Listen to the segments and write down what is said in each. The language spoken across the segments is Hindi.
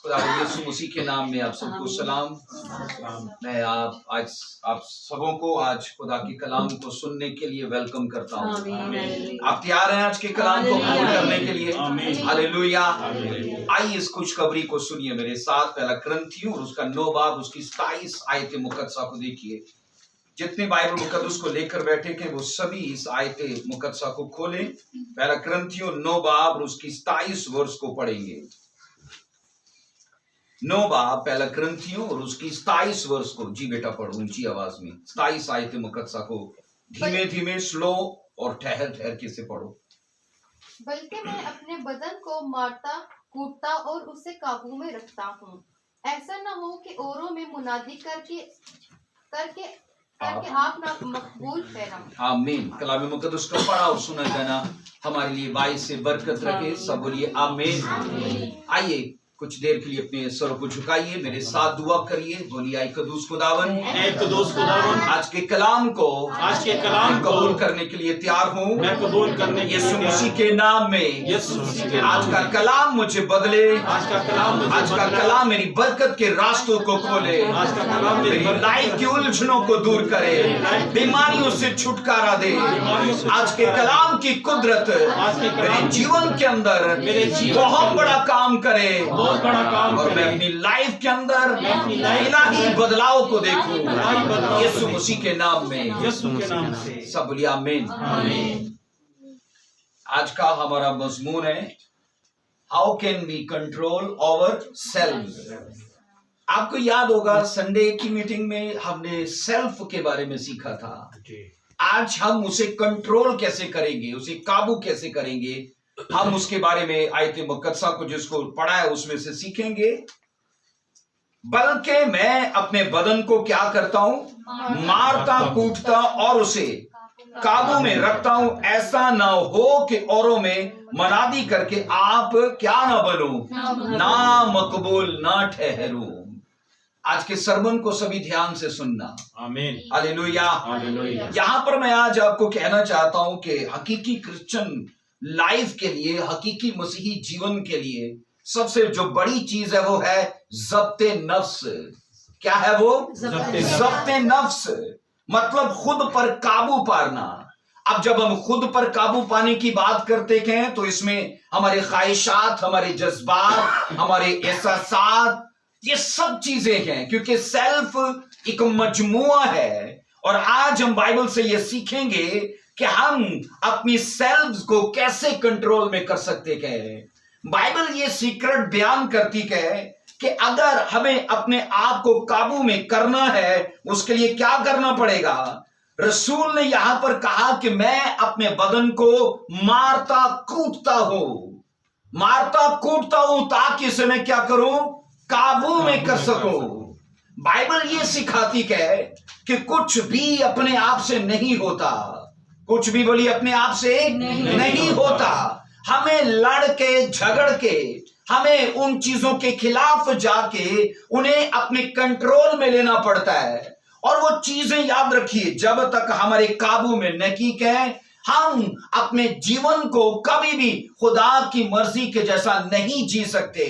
खुदा यीशु मसीह के नाम में आप सबको सलाम। मैं आज आप सबों को आज खुदा के कलाम को सुनने के लिए वेलकम करता हूँ। आप तैयार हैं आज के कलाम को कबूल करने के लिए? हालेलुया। आइए इस खुशखबरी को सुनिए मेरे साथ। पहला कुरिन्थियों और उसका 9 बाब उसकी 27 आयत मुकद्दसा को देखिए। जितने बाइबल मुकद्दस को लेकर बैठे थे वो सभी इस आयत मुकद्दसा को खोलें। पहला कुरिन्थियों 9 बाब और उसकी 27 वर्ष को पढ़ेंगे। 9 बाब पहला कुरिन्थियों और उसकी 27 वर्ष को। जी बेटा पढ़ो ऊंची आवाज में। 27 आयत मुकद्दसा को धीमे धीमे स्लो और ठहर ठहर के से पढ़ो। बल्कि मैं अपने बदन को मारता कूटता और उसे काबू में रखता हूँ, ऐसा न हो कि औरों में मुनादी करके आप ना मकबूल ठहराओ। आमीन। कलाम मुकद्दस को पढ़ा और सुना जाना हमारे लिए बाइस से बरकत रखे। सब बोलिए आमीन। आइए कुछ देर के लिए अपने सर को झुकाइए, मेरे साथ दुआ करिए। बोलिए ऐ कदूस खुदावन, आज के कलाम को कबूल करने के लिए तैयार हूँ। मैं कबूल करने यीशु मसीह के नाम में। आज का कलाम मुझे बदले। आज का कलाम मेरी बरकत के रास्तों को खोले। मेरी लाइफ की उलझनों को दूर करे, बीमारियों से छुटकारा दे। आज के कलाम की कुदरत मेरे जीवन के अंदर बहुत बड़ा काम करे और मैं अपनी लाइफ के अंदर इलाही बदलाव को देखूं यीशु मसीह के नाम में। सब बोलिए आमीन। आज का हमारा मजमून है how can we control our self. आपको याद होगा संडे की मीटिंग में हमने सेल्फ के बारे में सीखा था। आज हम उसे कंट्रोल कैसे करेंगे, उसे काबू कैसे करेंगे, हम उसके बारे में आयत मुकद्दसा को जिसको पढ़ा है उसमें से सीखेंगे। बल्कि मैं अपने बदन को क्या करता हूं, मारता कूटता और उसे काबू में रखता हूं, ऐसा ना हो कि औरों में मनादी करके आप क्या ना बनो, ना मकबूल ना ठहरू। आज के सरमन को सभी ध्यान से सुनना। आमीन। हालेलुया। यहां पर मैं आज आपको कहना चाहता हूं कि हकीकी क्रिश्चियन लाइफ के लिए, हकीकी मसीही जीवन के लिए सबसे जो बड़ी चीज है वो है ज़ब्ते नफ्स। क्या है वो? ज़ब्ते नफ्स मतलब खुद पर काबू पाना। अब जब हम खुद पर काबू पाने की बात करते हैं तो इसमें हमारे ख्वाहिशात, हमारे जज्बात, हमारे एहसासात, ये सब चीजें हैं, क्योंकि सेल्फ एक मजमुआ है। और आज हम बाइबल से ये सीखेंगे कि हम अपनी सेल्फ को कैसे कंट्रोल में कर सकते हैं। बाइबल ये सीक्रेट बयान करती है कि अगर हमें अपने आप को काबू में करना है उसके लिए क्या करना पड़ेगा। रसूल ने यहां पर कहा कि मैं अपने बदन को मारता कूटता हूं ताकि इसे मैं क्या करूं, काबू में कर सकूं। बाइबल ये सिखाती है कि कुछ भी अपने आप से नहीं होता। कुछ भी बोलिए अपने आप से नहीं होता। हमें लड़ के झगड़ के, हमें उन चीजों के खिलाफ जाके उन्हें अपने कंट्रोल में लेना पड़ता है। और वो चीजें याद रखिए, जब तक हमारे काबू में नहीं है हम अपने जीवन को कभी भी खुदा की मर्जी के जैसा नहीं जी सकते।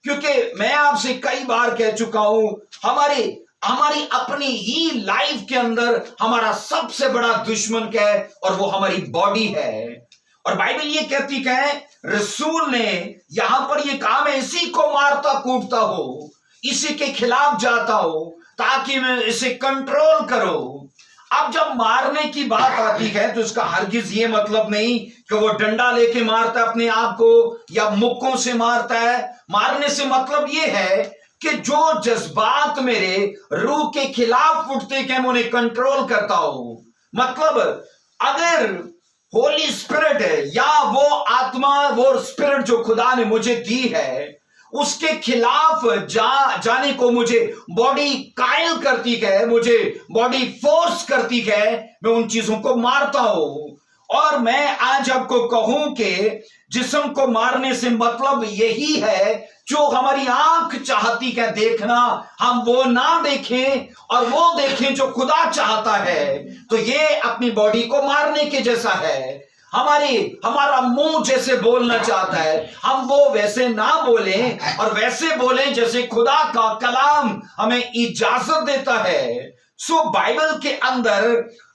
क्योंकि मैं आपसे कई बार कह चुका हूं, हमारी अपनी ही लाइफ के अंदर हमारा सबसे बड़ा दुश्मन क्या है, और वो हमारी बॉडी है। और बाइबल ये कहती है, रसूल ने यहां पर ये कहा मैं इसी को मारता कूटता हूं, इसी के खिलाफ जाता हूं ताकि मैं इसे कंट्रोल करूं। अब जब मारने की बात आती है तो इसका हरगिज ये मतलब नहीं कि वो डंडा लेके मारता है अपने आप को या मुक्कों से मारता है। मारने से मतलब ये है कि जो जज्बात मेरे रूह के खिलाफ उठते हैं मैं उन्हें कंट्रोल करता हूं। मतलब अगर होली स्पिरिट है या वो आत्मा, वो स्पिरिट जो खुदा ने मुझे दी है, उसके खिलाफ जाने को मुझे बॉडी कायल करती है, मुझे बॉडी फोर्स करती है, मैं उन चीजों को मारता हूं। और मैं आज आपको कहूं कि जिस्म को मारने से मतलब यही है जो हमारी आंख चाहती है देखना, हम वो ना देखें और वो देखें जो खुदा चाहता है। तो ये अपनी बॉडी को मारने के जैसा है। हमारा मुंह जैसे बोलना चाहता है, हम वो वैसे ना बोलें और वैसे बोलें जैसे खुदा का कलाम हमें इजाजत देता है। सो बाइबल के अंदर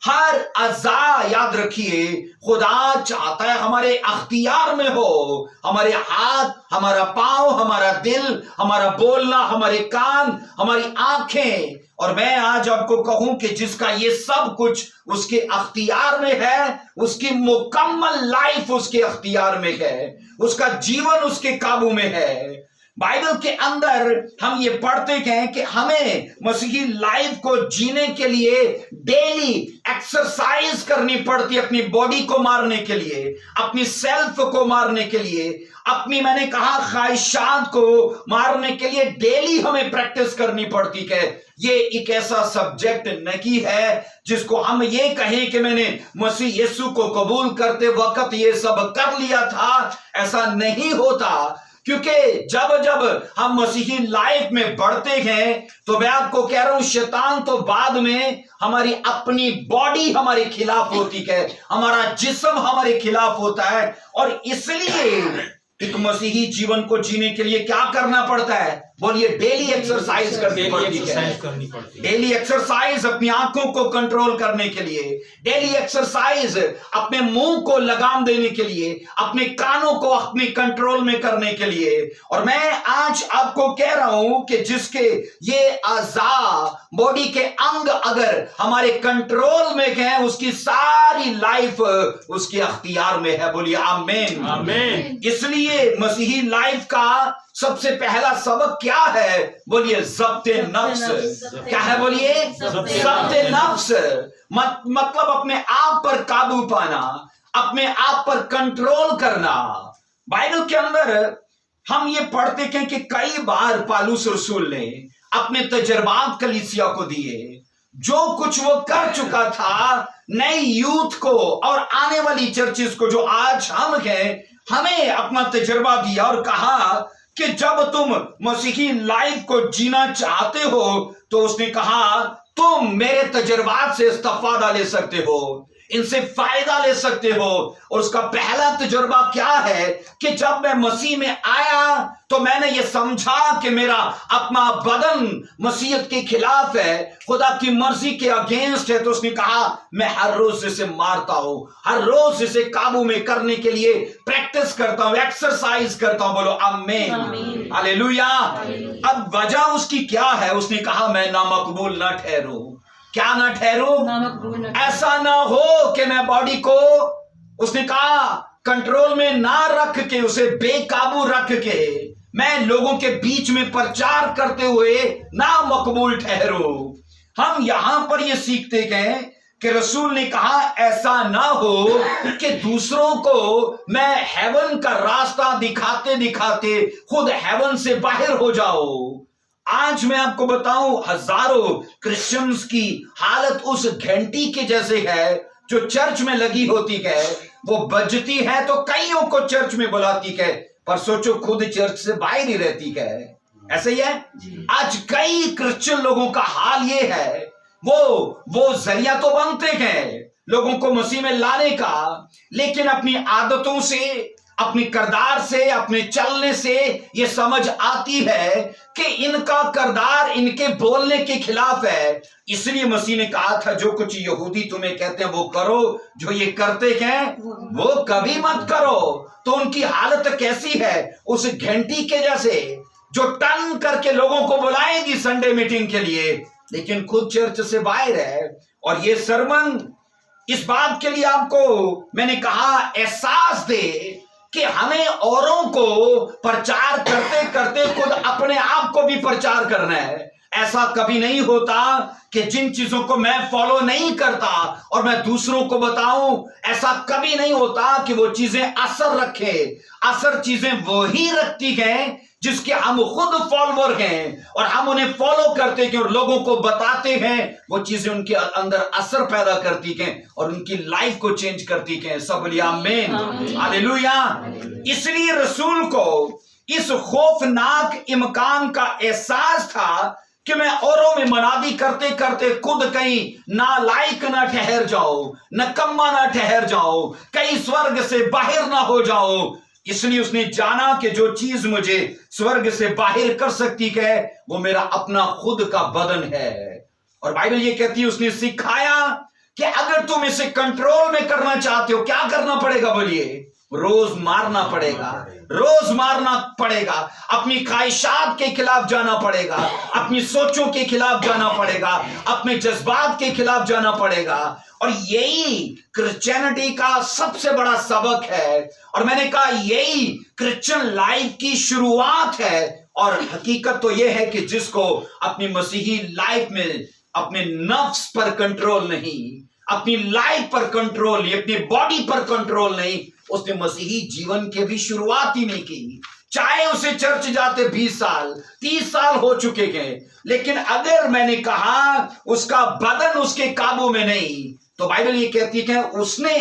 हर अज़ा, याद रखिए, खुदा चाहता है हमारे अख्तियार में हो। हमारे हाथ, हमारा पांव, हमारा दिल, हमारा बोलना, हमारे कान, हमारी आंखें। और मैं आज आपको कहूं कि जिसका ये सब कुछ उसके अख्तियार में है, उसकी मुकम्मल लाइफ उसके अख्तियार में है, उसका जीवन उसके काबू में है। बाइबल के अंदर हम ये पढ़ते हैं कि हमें मसीही लाइफ को जीने के लिए डेली एक्सरसाइज करनी पड़ती है, अपनी बॉडी को मारने के लिए, अपनी सेल्फ को मारने के लिए, अपनी, मैंने कहा, ख्वाहिशात को मारने के लिए डेली हमें प्रैक्टिस करनी पड़ती है। ये एक ऐसा सब्जेक्ट नहीं है जिसको हम ये कहें कि मैंने मसीह यीशु को कबूल करते वक्त ये सब कर लिया था। ऐसा नहीं होता, क्योंकि जब जब हम मसीही लाइफ में बढ़ते हैं तो मैं आपको कह रहा हूं, शैतान तो बाद में हमारी अपनी बॉडी हमारे खिलाफ होती है, हमारा जिस्म हमारे खिलाफ होता है। और इसलिए एक मसीही जीवन को जीने के लिए क्या करना पड़ता है? बोलिए, डेली एक्सरसाइज करनी पड़ती है। डेली एक्सरसाइज अपनी आंखों को कंट्रोल करने के लिए, डेली एक्सरसाइज अपने मुंह को लगाम देने के लिए, अपने कानों को अपने कंट्रोल में करने के लिए। और मैं आज आपको कह रहा हूं कि जिसके ये अज़ा, बॉडी के अंग अगर हमारे कंट्रोल में गए, उसकी सारी लाइफ उसके अख्तियार में है। बोलिए आमीन, आमीन। इसलिए मसीही लाइफ का सबसे पहला सबक क्या है? बोलिए, ज़ब्ते नफ्स। क्या है? बोलिए, ज़ब्ते नफ्स। मतलब अपने आप पर काबू पाना, अपने आप पर कंट्रोल करना। बाइबल के अंदर हम ये पढ़ते हैं कि कई बार पौलुस रसूल ने अपने तजर्बात कलीसिया को दिए, जो कुछ वो कर चुका था नई यूथ को और आने वाली चर्चेस को, जो आज हम हैं, हमें अपना तजर्बा दिया और कहा कि जब तुम मसीही लाइफ को जीना चाहते हो तो उसने कहा तुम मेरे तजर्बात से इस्तेफादा ले सकते हो, इनसे फायदा ले सकते हो। और उसका पहला तजुर्बा क्या है कि जब मैं मसीह में आया तो मैंने ये समझा कि मेरा अपना बदन मसीहत के खिलाफ है, खुदा की मर्जी के अगेंस्ट है। तो उसने कहा मैं हर रोज इसे मारता हूं, हर रोज इसे काबू में करने के लिए प्रैक्टिस करता हूं, एक्सरसाइज करता हूं। बोलो आमीन, हालेलुया। अब वजह उसकी क्या है? उसने कहा मैं नामकबूल न ठहरूं। क्या ना ठहरूं? ऐसा ना हो कि मैं बॉडी को, उसने कहा, कंट्रोल में ना रख के, उसे बेकाबू रख के मैं लोगों के बीच में प्रचार करते हुए ना मकबूल ठहरूं। हम यहां पर ये सीखते हैं कि रसूल ने कहा ऐसा ना हो कि दूसरों को मैं हेवन का रास्ता दिखाते दिखाते खुद हेवन से बाहर हो जाओ। आज मैं आपको बताऊं, हजारों क्रिश्चियंस की हालत उस घंटी के जैसे है जो चर्च में लगी होती है। वो बजती है तो कईयों को चर्च में बुलाती है, पर सोचो खुद चर्च से बाहर ही रहती है। ऐसे ही है आज कई क्रिश्चियन लोगों का हाल ये है, वो जरिया तो बनते हैं लोगों को मसीह में लाने का, लेकिन अपनी आदतों से, अपनी किरदार से, अपने चलने से ये समझ आती है कि इनका किरदार इनके बोलने के खिलाफ है। इसलिए मसीह ने कहा था जो कुछ यहूदी तुम्हें कहते हैं वो करो, जो ये करते हैं वो कभी मत करो। तो उनकी हालत कैसी है? उस घंटी के जैसे जो टन करके लोगों को बुलाएगी संडे मीटिंग के लिए, लेकिन खुद चर्च से बाहर है। और ये सरमन इस बात के लिए आपको मैंने कहा एहसास दे कि हमें औरों को प्रचार करते करते खुद अपने आप को भी प्रचार करना है। ऐसा कभी नहीं होता कि जिन चीजों को मैं फॉलो नहीं करता और मैं दूसरों को बताऊं, ऐसा कभी नहीं होता कि वो चीजें असर रखे। असर चीजें वो ही रखती हैं जिसके हम खुद फॉलोवर हैं और हम उन्हें फॉलो करते हैं और लोगों को बताते हैं। वो चीजें उनके अंदर असर पैदा करती हैं और उनकी लाइफ को चेंज करती हैं। सब बोलिए आमीन, हालेलुया। इसलिए रसूल को इस खौफनाक इम्कान का एहसास था कि मैं औरों में मनादी करते करते खुद कहीं नालायक ना ठहर जाओ, नकम्मा ना ठहर जाओ, कहीं स्वर्ग से बाहर ना हो जाओ। इसलिए उसने जाना कि जो चीज मुझे स्वर्ग से बाहर कर सकती है वो मेरा अपना खुद का बदन है। और बाइबल ये कहती है, उसने सिखाया कि अगर तुम इसे कंट्रोल में करना चाहते हो क्या करना पड़ेगा, बोलिए, रोज मारना पड़ेगा, रोज मारना पड़ेगा, अपनी ख्वाहिशात के खिलाफ जाना पड़ेगा, अपनी सोचों के खिलाफ जाना पड़ेगा, अपने जज्बात के खिलाफ जाना पड़ेगा। और यही क्रिश्चियनिटी का सबसे बड़ा सबक है। और मैंने कहा यही क्रिश्चियन लाइफ की शुरुआत है। और हकीकत तो यह है कि जिसको अपनी मसीही लाइफ में अपने नफ्स पर कंट्रोल नहीं, अपनी लाइफ पर कंट्रोल नहीं, अपनी बॉडी पर कंट्रोल नहीं, उसने मसीही जीवन के भी शुरुआत ही नहीं की। चाहे उसे चर्च जाते 20 साल 30 साल हो चुके हैं, लेकिन अगर मैंने कहा उसका बदन उसके काबू में नहीं, तो बाइबल ये कहती है उसने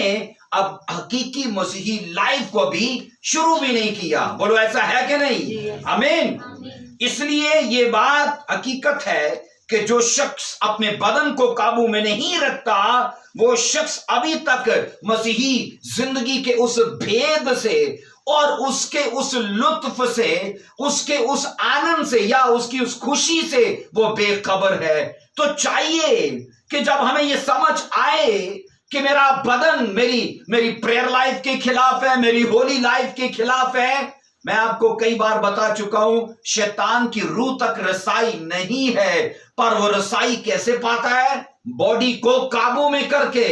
अब हकीकी मसीही लाइफ को भी शुरू भी नहीं किया। बोलो ऐसा है कि नहीं? आमीन। इसलिए ये बात हकीकत है कि जो शख्स अपने बदन को काबू में नहीं रखता वो शख्स अभी तक मसीही जिंदगी के उस भेद से और उसके उस लुत्फ से, उसके उस आनंद से या उसकी उस खुशी से वो बेखबर है। तो चाहिए कि जब हमें ये समझ आए कि मेरा बदन मेरी प्रेयर लाइफ के खिलाफ है, मेरी होली लाइफ के खिलाफ है। मैं आपको कई बार बता चुका हूं, शैतान की रूह तक रसाई नहीं है, पर वो रसाई कैसे पाता है? बॉडी को काबू में करके।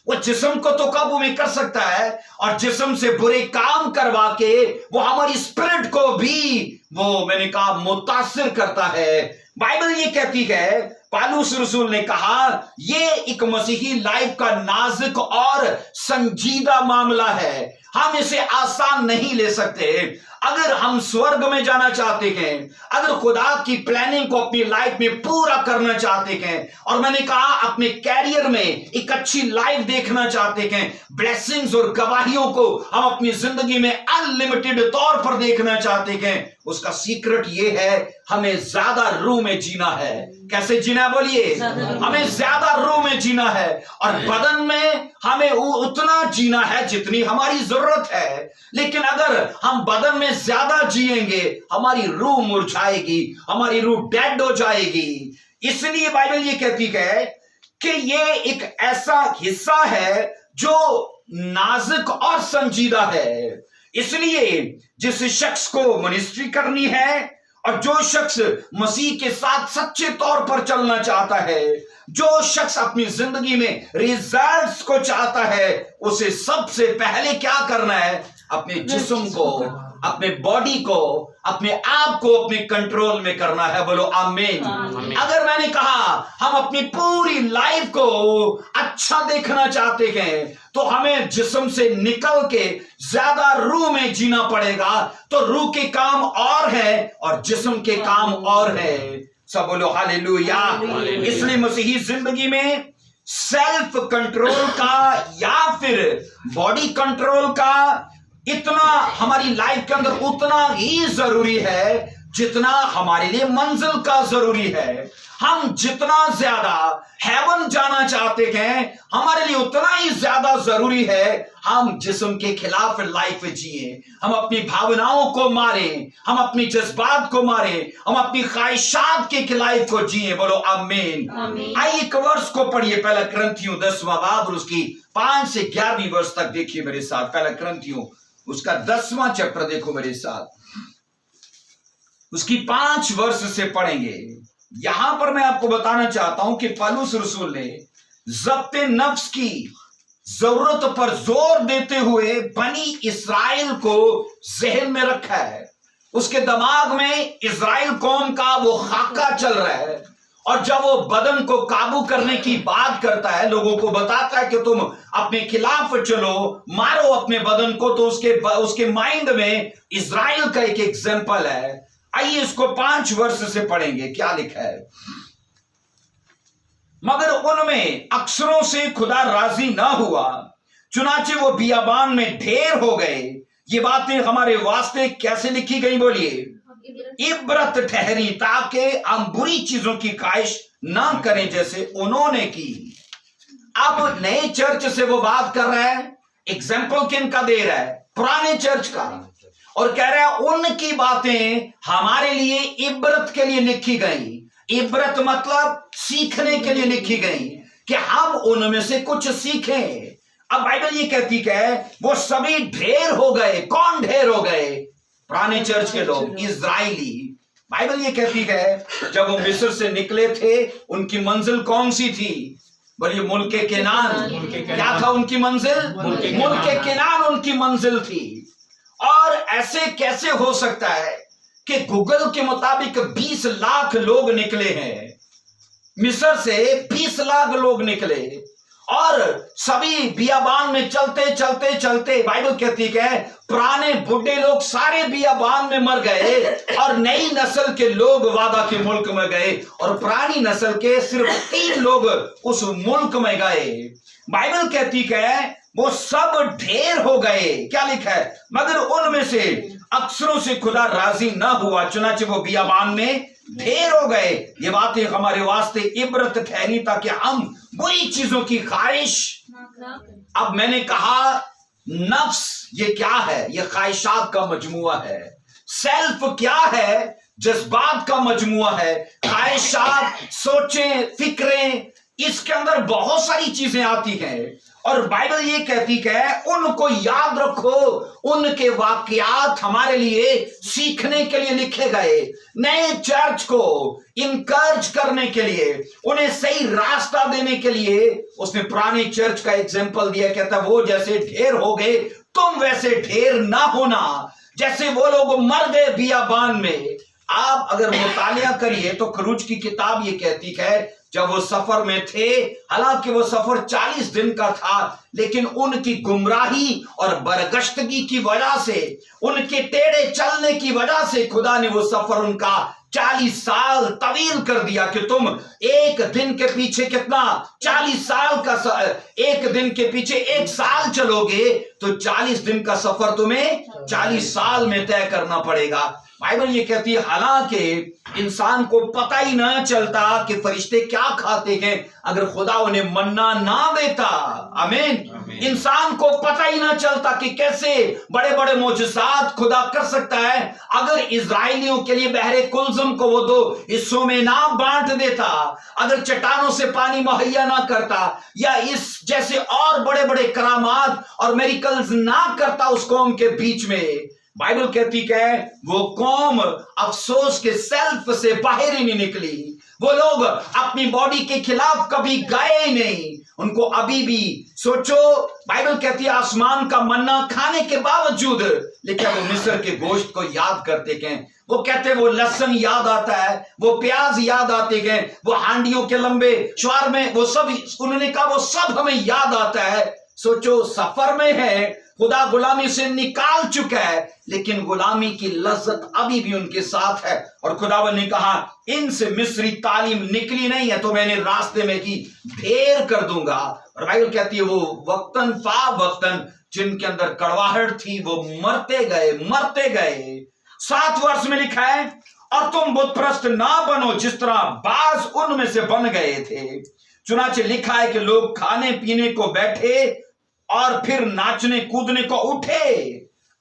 वो जिस्म को तो काबू में कर सकता है और जिस्म से बुरे काम करवा के वो हमारी स्पिरिट को भी वो मैंने कहा मुतासिर करता है। बाइबल ये कहती है, पालूस रसूल ने कहा ये एक मसीही लाइफ का नाजुक और संजीदा मामला है, हम इसे आसान नहीं ले सकते। अगर हम स्वर्ग में जाना चाहते हैं, अगर खुदा की प्लानिंग को अपनी लाइफ में पूरा करना चाहते हैं, और मैंने कहा अपने कैरियर में एक अच्छी लाइफ देखना चाहते हैं, ब्लेसिंग्स और गवाहियों को हम अपनी जिंदगी में अनलिमिटेड तौर पर देखना चाहते हैं, उसका सीक्रेट ये है हमें ज्यादा रूह में जीना है। कैसे जीना बोलिए? हमें ज्यादा रूह में जीना है और बदन में हमें उतना जीना है जितनी हमारी जरूरत है। लेकिन अगर हम बदन में ज्यादा जिएंगे हमारी रूह मुरझाएगी, हमारी रूह डेड हो जाएगी। इसलिए बाइबल ये कहती है कि ये एक ऐसा हिस्सा है जो नाजुक और संजीदा है। इसलिए जिस शख्स को मिनिस्ट्री करनी है और जो शख्स मसीह के साथ सच्चे तौर पर चलना चाहता है, जो शख्स अपनी जिंदगी में रिजल्ट्स को चाहता है, उसे सबसे पहले क्या करना है? अपने जिस्म को, अपने बॉडी को, अपने आप को अपने कंट्रोल में करना है। बोलो आमीन। अगर मैंने कहा हम अपनी पूरी लाइफ को अच्छा देखना चाहते हैं तो हमें जिस्म से निकल के ज्यादा रूह में जीना पड़ेगा। तो रूह के काम और है और जिस्म के काम और है। सब बोलो हालेलुया। इसलिए मसीही जिंदगी में सेल्फ कंट्रोल का या फिर बॉडी कंट्रोल का इतना हमारी लाइफ के अंदर उतना ही जरूरी है जितना हमारे लिए मंजिल का जरूरी है। हम जितना ज्यादा हेवन जाना चाहते हैं हमारे लिए उतना ही ज्यादा जरूरी है हम जिस्म के खिलाफ लाइफ जिए, हम अपनी भावनाओं को मारें, हम अपनी जज्बात को मारें, हम अपनी ख्वाहिशात के खिलाफ को जिए। बोलो आमीन। आइए एक वर्ष को पढ़िए, पहला कुरिन्थियों 10वां बाब और उसकी 5 से 11वीं वर्ष तक देखिए मेरे साथ। पहला कुरिन्थियों उसका 10वां चैप्टर देखो मेरे साथ, उसकी 5 वर्ष से पढ़ेंगे। यहां पर मैं आपको बताना चाहता हूं कि पौलुस रसूल ने ज़ब्त नफ्स की जरूरत पर जोर देते हुए बनी इस्राएल को जहन में रखा है। उसके दिमाग में इस्राएल कौम का वो खाका चल रहा है और जब वो बदन को काबू करने की बात करता है, लोगों को बताता है कि तुम अपने खिलाफ चलो, मारो अपने बदन को, तो उसके माइंड में इस्राएल का एक एग्जाम्पल है। आइए इसको 5 वर्ष से पढ़ेंगे। क्या लिखा है? मगर उनमें अक्षरों से खुदा राजी ना हुआ, चुनाचे वो बियाबान में ढेर हो गए। ये बातें हमारे वास्ते कैसे लिखी गई बोलिए? इब्रत ठहरी, ताकि हम बुरी चीजों की ख्वाहिश ना करें जैसे उन्होंने की। अब नए चर्च से वो बात कर रहा है, एग्जाम्पल किन का दे रहा है? पुराने चर्च का, और कह रहा है उनकी बातें हमारे लिए इब्रत के लिए लिखी गई। इब्रत मतलब सीखने के लिए लिखी गई, कि हम उनमें से कुछ सीखें। अब बाइबल ये कहती है वो सभी ढेर हो गए। कौन ढेर हो गए? पुराने चर्च के लोग, इजराइली। बाइबल ये कहती है जब वो मिस्र से निकले थे, उनकी मंजिल कौन सी थी? बोलिए मुल्क केनान। क्या था उनकी मंजिल? मुल्क केनान उनकी मंजिल थी। और ऐसे कैसे हो सकता है कि गूगल के मुताबिक 20 लाख लोग निकले हैं मिस्र से, 20 लाख लोग निकले, और सभी बियाबान में चलते चलते चलते बाइबल कहती है पुराने बुढ़े लोग सारे बियाबान में मर गए, और नई नस्ल के लोग वादा के मुल्क में गए, और पुरानी नस्ल के सिर्फ 3 लोग उस मुल्क में गए। बाइबल कहती है वो सब ढेर हो गए। क्या लिखा है? मगर उनमें से अक्सरों से खुदा राजी न हुआ, चुनाचे वो बियाबान में ढेर हो गए। ये बातें हमारे वास्ते इब्रत ठहरी, ताकि हम बुरी चीजों की ख्वाहिश। अब मैंने कहा नफ्स ये क्या है? ये ख्वाहिशात का मजमुआ है। सेल्फ क्या है? जज्बात का मजमुआ है। ख्वाहिशात, सोचें, फिक्रें, इसके अंदर बहुत सारी चीजें आती हैं। और बाइबल ये कहती है उनको याद रखो, उनके वाकयात हमारे लिए सीखने के लिए लिखे गए। नए चर्च को इनकरेज करने के लिए, उन्हें सही रास्ता देने के लिए उसने पुराने चर्च का एग्जाम्पल दिया। कहता वो जैसे ढेर हो गए, तुम वैसे ढेर ना होना। जैसे वो लोग मर गए बियाबान में। आप अगर मुतालिया करिए तो खरूज की किताब ये कहती है जब वो सफर में थे, हालांकि वो सफर 40 दिन का था, लेकिन उनकी गुमराही और बरगश्तगी की वजह से, उनके टेढ़े चलने की वजह से खुदा ने वो सफर उनका 40 साल तवील कर दिया। कि तुम एक दिन के पीछे कितना 40 साल का एक दिन के पीछे 1 साल चलोगे तो 40 दिन का सफर तुम्हें 40 साल में तय करना पड़ेगा। बाइबल ये कहती है हालांकि इंसान को पता ही ना चलता कि फरिश्ते क्या खाते हैं अगर खुदा उन्हें मन्ना ना देता। आमीन। इंसान को पता ही ना चलता कि कैसे बड़े बड़े मोजज़ात खुदा कर सकता है अगर इजराइलियों के लिए बहरे कुलजुम को वो 2 हिस्सों में ना बांट देता, अगर चट्टानों से पानी मुहैया ना करता, या इस जैसे और बड़े बड़े करामात और मेरिकल्स ना करता उस कौम के बीच में। बाइबल कहती है वो कौम अफसोस के सेल्फ से बाहर ही नहीं निकली। वो लोग अपनी बॉडी के खिलाफ कभी गए ही नहीं। उनको अभी भी सोचो, बाइबल कहती है आसमान का मन्ना खाने के बावजूद लेकिन वो मिस्र के गोश्त को याद करते हैं। वो कहते हैं वो लहसुन याद आता है, वो प्याज याद आते हैं, वो हांडियों के लंबे श्वार में वो सब, उन्होंने कहा वो सब हमें याद आता है। सोचो सफर में है, खुदा गुलामी से निकाल चुका है, लेकिन गुलामी की लज्जत अभी भी उनके साथ है। और खुदावन ने कहा इनसे मिस्री तालीम निकली नहीं है तो मैंने रास्ते में की ढेर कर दूंगा। और बाइबल कहती है वो वक्तन फा वक्तन जिनके अंदर कड़वाहट थी वो मरते गए। 7 वर्ष में लिखा है और तुम बुतप्रस्त ना बनो जिस तरह बाज उनमें से बन गए थे। चुनाचे लिखा है कि लोग खाने पीने को बैठे और फिर नाचने कूदने को उठे।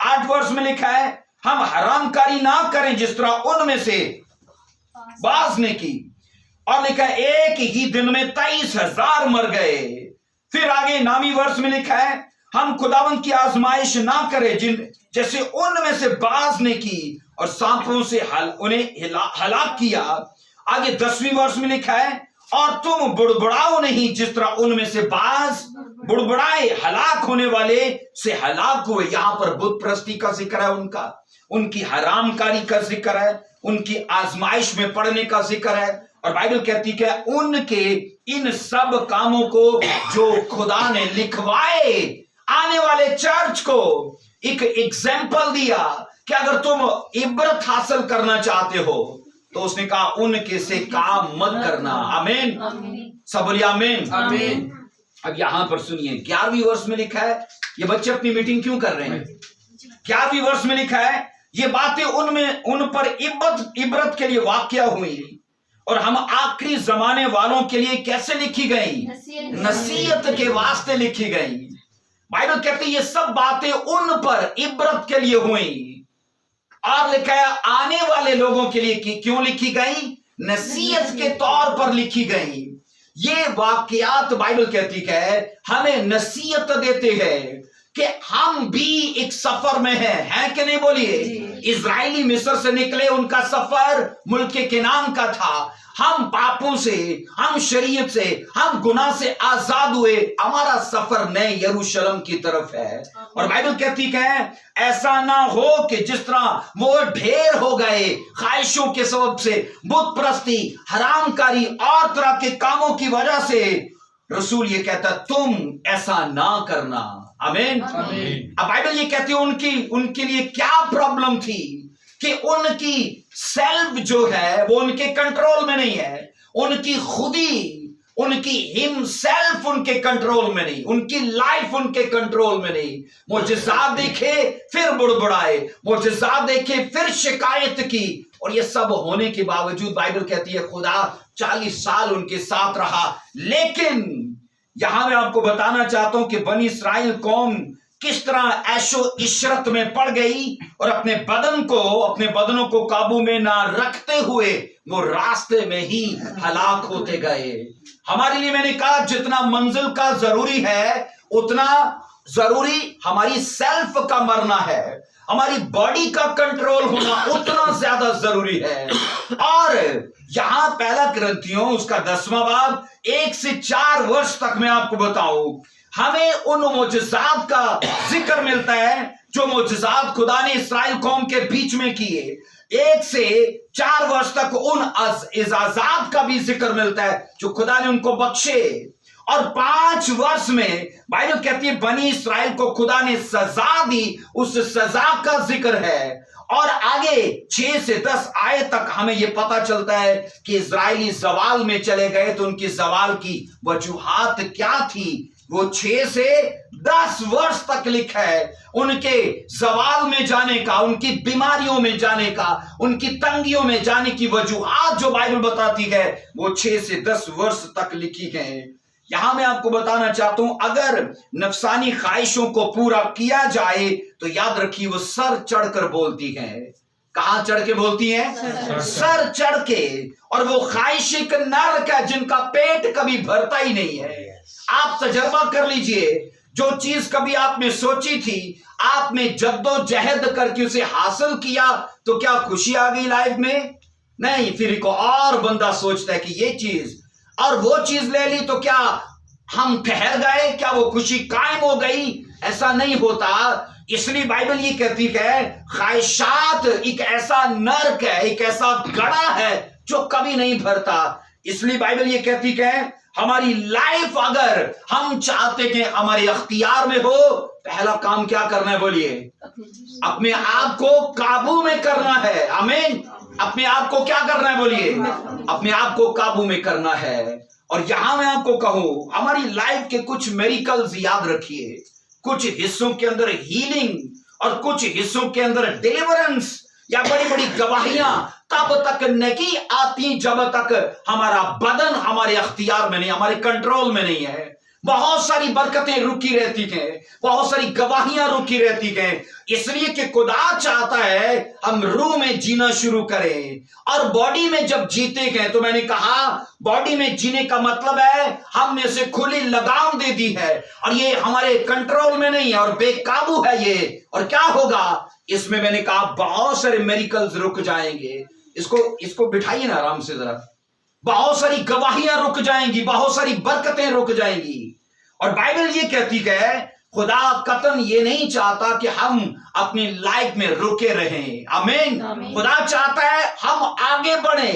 8 वर्ष में लिखा है हम हरामकारी ना करें जिस तरह उनमें से बाज ने की। और लिखा है एक ही दिन में 23,000 मर गए। फिर आगे 9वीं वर्ष में लिखा है हम खुदावंद की आजमाइश ना करें जिन जैसे उनमें से बाज ने की और सांपों से उन्हें हलाक किया। आगे 10वीं वर्ष में लिखा है और तुम बुड़बुड़ाओ नहीं जिस तरह उनमें से बाज बुड़बुड़ाए, हलाक होने वाले से हलाक हुए। यहां पर बुत परस्ती का जिक्र है, उनकी हरामकारी का जिक्र है, उनकी आजमाइश में पड़ने का जिक्र है। और बाइबल कहती है उनके इन सब कामों को जो खुदा ने लिखवाए आने वाले चर्च को एक एग्जाम्पल दिया कि अगर तुम इब्रत हासिल करना चाहते हो तो उसने कहा उनके से काम मत करना। आमीन। सब बोलिए आमीन। आमीन। अब यहां पर सुनिए 11वीं वर्ष में लिखा है, ये बच्चे अपनी मीटिंग क्यों कर रहे हैं? 11वीं वर्ष में लिखा है ये बातें उन पर इबरत के लिए वाकया हुई और हम आखिरी जमाने वालों के लिए कैसे लिखी गई? नसीहत के वास्ते लिखी गई। बाइबल कहती है ये सब बातें उन पर इबरत के लिए हुई और लिखा है आने वाले लोगों के लिए क्यों लिखी गई? नसीहत के तौर पर लिखी गई। ये वाकयात बाइबल कहती है हमें नसीहत देते हैं कि हम भी एक सफर में हैं कि नहीं? बोलिए। इजराइली मिस्र से निकले, उनका सफर मुल्क के केनान का था। हम पापों से, हम शरीयत से, हम गुनाह से आजाद हुए, हमारा सफर नए यरूशलेम की तरफ है। और बाइबल कहती है ऐसा ना हो कि जिस तरह वो ढेर हो गए ख्वाहिशों के सबब से, बुत परस्ती, हरामकारी और तरह के कामों की वजह से, रसूल ये कहता तुम ऐसा ना करना। आमीन। अब बाइबल ये कहती है उनके लिए क्या प्रॉब्लम थी कि उनकी सेल्फ जो है वो उनके कंट्रोल में नहीं है, उनकी खुदी, उनकी हिम सेल्फ उनके कंट्रोल में नहीं, उनकी लाइफ उनके कंट्रोल में नहीं। मुजज़ात देखे फिर बुड़बुड़ाए, मुजज़ात देखे फिर शिकायत की, और ये सब होने के बावजूद बाइबल कहती है खुदा 40 साल उनके साथ रहा। लेकिन यहां मैं आपको बताना चाहता हूं कि बनी इस्राइल कौम किस तरह ऐशो इशरत में पड़ गई और अपने बदनों को काबू में ना रखते हुए वो रास्ते में ही हलाक होते गए। हमारे लिए मैंने कहा जितना मंजिल का जरूरी है उतना जरूरी हमारी सेल्फ का मरना है, हमारी बॉडी का कंट्रोल होना उतना ज्यादा जरूरी है। और यहां पहला कुरिन्थियों उसका 10वां बाब 1 से 4 वर्ष तक मैं आपको बताऊं, हमें उन मोजज़ात का जिक्र मिलता है जो मोजज़ात खुदा ने इस्राएल कौम के बीच में किए। 1 से 4 वर्ष तक उन इजाजात का भी जिक्र मिलता है जो खुदा ने उनको बख्शे। और 5 वर्ष में बाइबल कहती है बनी इस्राएल को खुदा ने सजा दी, उस सजा का जिक्र है। और आगे 6 से 10 आयत तक हमें यह पता चलता है कि इजराइली जवाल में चले गए तो उनकी जवाल की वजूहात क्या थी, वो 6 से 10 वर्ष तक लिखा है। उनके जवाल में जाने का, उनकी बीमारियों में जाने का, उनकी तंगियों में जाने की वजूहात जो बाइबल बताती है वो 6 से 10 वर्ष तक लिखी है। यहां मैं आपको बताना चाहता हूं अगर नफसानी ख्वाहिशों को पूरा किया जाए तो याद रखिए वो सर चढ़कर बोलती है। कहां चढ़ के बोलती है? सर चढ़ के। और वो ख्वाहिश एक नर्क है जिनका पेट कभी भरता ही नहीं है। आप तजर्बा कर लीजिए, जो चीज कभी आपने सोची थी, आपने जद्दोजहद करके उसे हासिल किया तो क्या खुशी आ गई लाइफ में? नहीं। फिर एक और बंदा सोचता है कि ये चीज और वो चीज ले ली तो क्या हम ठहर गए, क्या वो खुशी कायम हो गई? ऐसा नहीं होता। इसलिए बाइबल ये कहती है ख्वाहिशात एक ऐसा नर्क है, एक ऐसा गड़ा है जो कभी नहीं भरता। इसलिए बाइबल ये कहती है हमारी लाइफ अगर हम चाहते कि हमारे अख्तियार में हो, पहला काम क्या करना है? बोलिए। अपने आप को काबू में करना है। आमीन। अपने आप को क्या करना है? बोलिए। अपने आप को काबू में करना है। और यहां मैं आपको कहूं हमारी लाइफ के कुछ मेरिकल्स याद रखिए, कुछ हिस्सों के अंदर हीलिंग और कुछ हिस्सों के अंदर डिलीवरेंस या बड़ी बड़ी गवाहियां तब तक नहीं आती जब तक हमारा बदन हमारे अख्तियार में नहीं, हमारे कंट्रोल में नहीं है। बहुत सारी बरकतें रुकी रहती हैं, बहुत सारी गवाहियां रुकी रहती हैं, इसलिए कि खुदा चाहता है हम रूह में जीना शुरू करें। और बॉडी में जब जीते हैं तो मैंने कहा बॉडी में जीने का मतलब है हमने इसे खुली लगाम दे दी है और ये हमारे कंट्रोल में नहीं है और बेकाबू है ये। और क्या होगा इसमें? मैंने कहा बहुत सारे मेरिकल्स रुक जाएंगे। इसको बिठाइए ना आराम से जरा। बहुत सारी गवाहियां रुक जाएंगी, बहुत सारी बरकतें रुक जाएंगी। और बाइबल ये कहती है खुदा कतन ये नहीं चाहता कि हम अपनी लाइफ में रुके रहें। आमीन। खुदा चाहता है हम आगे बढ़े,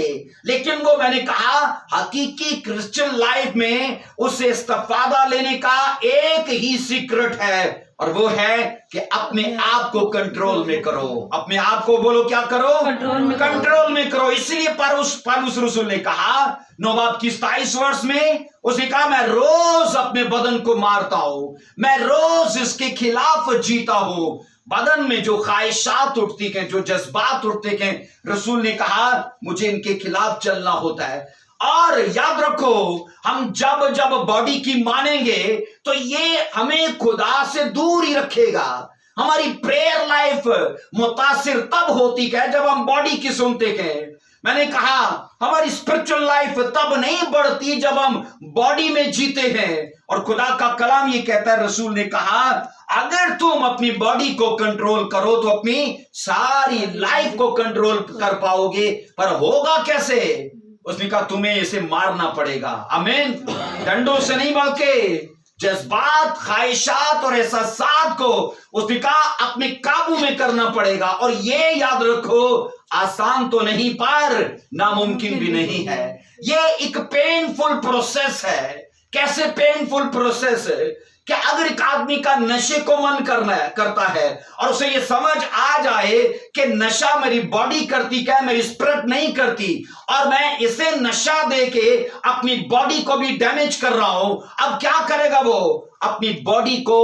लेकिन वो मैंने कहा हकीकी क्रिश्चियन लाइफ में उसे इस्तिफादा लेने का एक ही सीक्रेट है और वो है कि अपने आप को कंट्रोल में करो। अपने आप को बोलो क्या करो? कंट्रोल में करो। इसलिए पौलुस रसूल ने कहा 9 बाब की 27 वर्ष में उसने कहा मैं रोज अपने बदन को मारता हूं, मैं रोज इसके खिलाफ जीता हूं। बदन में जो ख्वाहिशात उठती हैं, जो जज्बात उठते हैं, रसूल ने कहा मुझे इनके खिलाफ चलना होता है। और याद रखो, हम जब जब बॉडी की मानेंगे तो ये हमें खुदा से दूर ही रखेगा। हमारी प्रेयर लाइफ मुतासिर तब होती है जब हम बॉडी की सुनते हैं। मैंने कहा हमारी स्पिरिचुअल लाइफ तब नहीं बढ़ती जब हम बॉडी में जीते हैं। और खुदा का कलाम ये कहता है, रसूल ने कहा अगर तुम अपनी बॉडी को कंट्रोल करो तो अपनी सारी लाइफ को कंट्रोल कर पाओगे। पर होगा कैसे? उसने कहा तुम्हें इसे मारना पड़ेगा। आमीन। डंडों से नहीं बल्कि जज्बात, ख्वाहिशात और एहसासात को उसने कहा अपने काबू में करना पड़ेगा। और ये याद रखो, आसान तो नहीं पर नामुमकिन भी नहीं है। ये एक पेनफुल प्रोसेस है। कैसे पेनफुल प्रोसेस है कि अगर एक आदमी का नशे को मन करता है और उसे ये समझ आ जाए कि नशा मेरी बॉडी करती क्या, मेरी स्पिरिट नहीं करती, और मैं इसे नशा दे के अपनी बॉडी को भी डैमेज कर रहा हूं, अब क्या करेगा वो? अपनी बॉडी को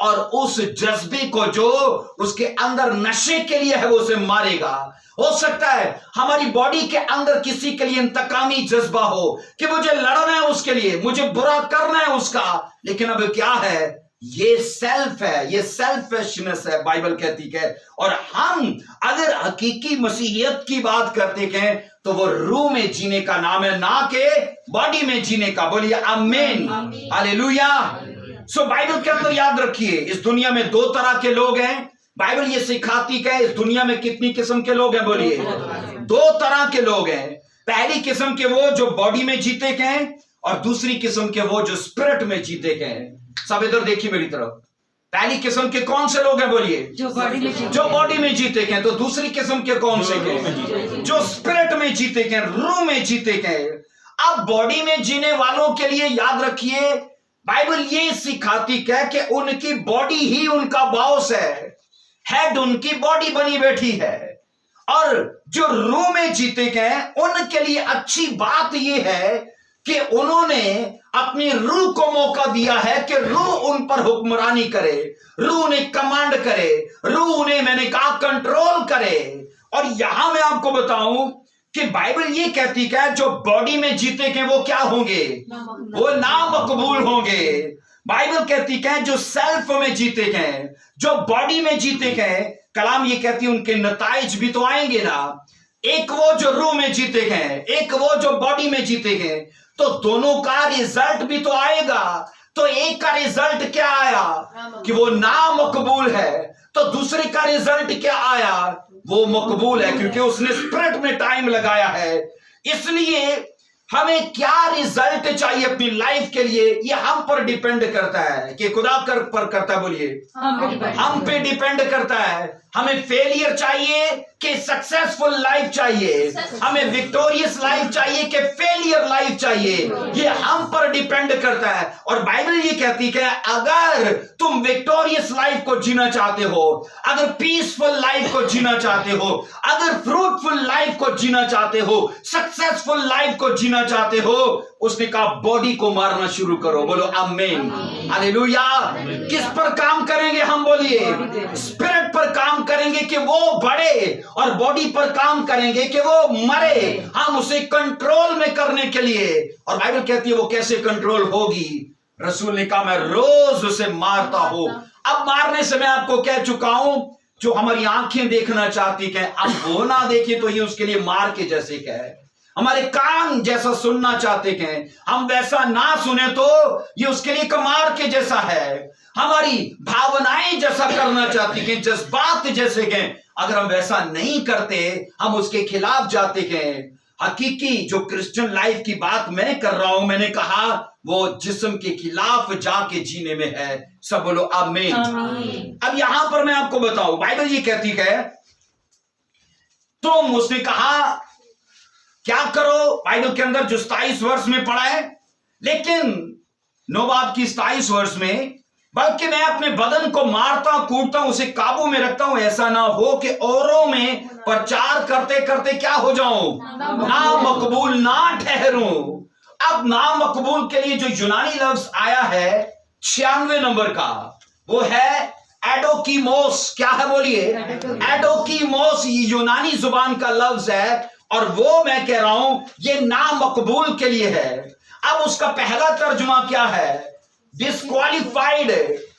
और उस जज्बे को जो उसके अंदर नशे के लिए है वो उसे मारेगा। हो सकता है हमारी बॉडी के अंदर किसी के लिए इंतकामी जज्बा हो कि मुझे लड़ना है उसके लिए, मुझे बुरा करना है उसका, लेकिन अब क्या है? ये सेल्फ है, ये सेल्फिशनेस है, बाइबल कहती है। और हम अगर हकीकी मसीहियत की बात करते हैं तो वो रूह में जीने का नाम है, ना के बॉडी में जीने का। बोलिए आमीन, हालेलुया। सो बाइबल के अंदर याद रखिए, इस दुनिया में दो तरह के लोग हैं। बाइबल ये सिखाती है इस दुनिया में कितनी किस्म के लोग हैं? बोलिए दो तरह के लोग हैं। पहली किस्म के वो जो बॉडी में जीते हैं, और दूसरी किस्म के वो जो स्पिरिट में जीते हैं। सब इधर देखिए मेरी तरफ। पहली किस्म के कौन से लोग हैं? बोलिए जो बॉडी में जीते हैं। तो दूसरी किस्म के कौन से हैं? जो स्पिरिट में जीते हैं, रूह में जीते हैं। अब बॉडी में जीने वालों के लिए याद रखिए, बाइबल ये सिखाती है कि उनकी बॉडी ही उनका बॉस है, हेड उनकी बॉडी बनी बैठी है। और जो रूह में जीते हैं उनके लिए अच्छी बात यह है कि उन्होंने अपनी रूह को मौका दिया है कि रूह उन पर हुक्मरानी करे, रूह उन्हें कमांड करे, रूह उन्हें, मैंने कहा, कंट्रोल करे। और यहां मैं आपको बताऊं कि बाइबल ये कहती है जो बॉडी में जीते हैं वो क्या होंगे? वो नामकबूल होंगे। बाइबल कहती है जो सेल्फ में जीते हैं, जो बॉडी में जीते हैं, कलाम ये कहती है उनके नताइज भी तो आएंगे ना। एक वो जो रूह में जीते हैं, एक वो जो बॉडी में जीते हैं, तो दोनों का रिजल्ट भी तो आएगा। तो एक का रिजल्ट क्या आया कि वो नामकबूल है, तो दूसरे का रिजल्ट क्या आया? वो मकबूल है, क्योंकि उसने स्पिरिट में टाइम लगाया है। इसलिए हमें क्या रिजल्ट चाहिए अपनी लाइफ के लिए, ये हम पर डिपेंड करता है कि खुदा पर करता है। बोलिए हम पे डिपेंड करता है। हमें फेलियर चाहिए कि सक्सेसफुल लाइफ चाहिए, हमें विक्टोरियस लाइफ चाहिए कि फेलियर लाइफ चाहिए, ये हम पर डिपेंड करता है। और बाइबल ये कहती है अगर तुम विक्टोरियस लाइफ को जीना चाहते हो, अगर पीसफुल लाइफ को जीना चाहते हो, अगर फ्रूटफुल लाइफ को जीना चाहते हो, सक्सेसफुल लाइफ को जीना चाहते हो, उसने कहा बॉडी को मारना शुरू करो। बोलो आमीन, हालेलुया। किस पर काम करेंगे हम? बोलिए स्पिरिट पर काम करेंगे कि वो बढ़े, और बॉडी पर काम करेंगे कि वो मरे, हम उसे कंट्रोल में करने के लिए। और बाइबल कहती है वो कैसे कंट्रोल होगी? रसूल ने कहा मैं रोज उसे मारता हूं। अब मारने से मैं आपको कह चुका हूं, जो हमारी आंखें देखना चाहती है, अब वो ना देखे तो ये उसके लिए मार के जैसे क्या है। हमारे कान जैसा सुनना चाहते हैं, हम वैसा ना सुने तो ये उसके लिए कमार के जैसा है। हमारी भावनाएं जैसा करना चाहती हैं, जज्बात जैसे हैं, अगर हम वैसा नहीं करते हम उसके खिलाफ जाते हैं। हकीकी जो क्रिश्चियन लाइफ की बात मैं कर रहा हूं, मैंने कहा वो जिस्म के खिलाफ जाके जीने में है। सब बोलो आमीन। अब यहां पर मैं आपको बताऊं, बाइबल ये कहती है तुम, उसने कहा क्या करो? बाइबल के अंदर जो 27 वर्ष में पढ़ा है, लेकिन नोबाब की 27 वर्ष में, बल्कि मैं अपने बदन को मारता कूटता हूं, उसे काबू में रखता हूं, ऐसा ना हो कि औरों में प्रचार करते करते क्या हो जाऊं? ना मकबूल ना ठहरूं। अब ना मकबूल के लिए जो यूनानी लफ्ज आया है 96 नंबर का, वो है एडोकीमोस, क्या है बोलिए? एडोकीमोस यूनानी जुबान का लफ्ज है, और वो मैं कह रहा हूं ये नामकबूल के लिए है। अब उसका पहला तर्जुमा क्या है? डिस्क्वालिफाइड,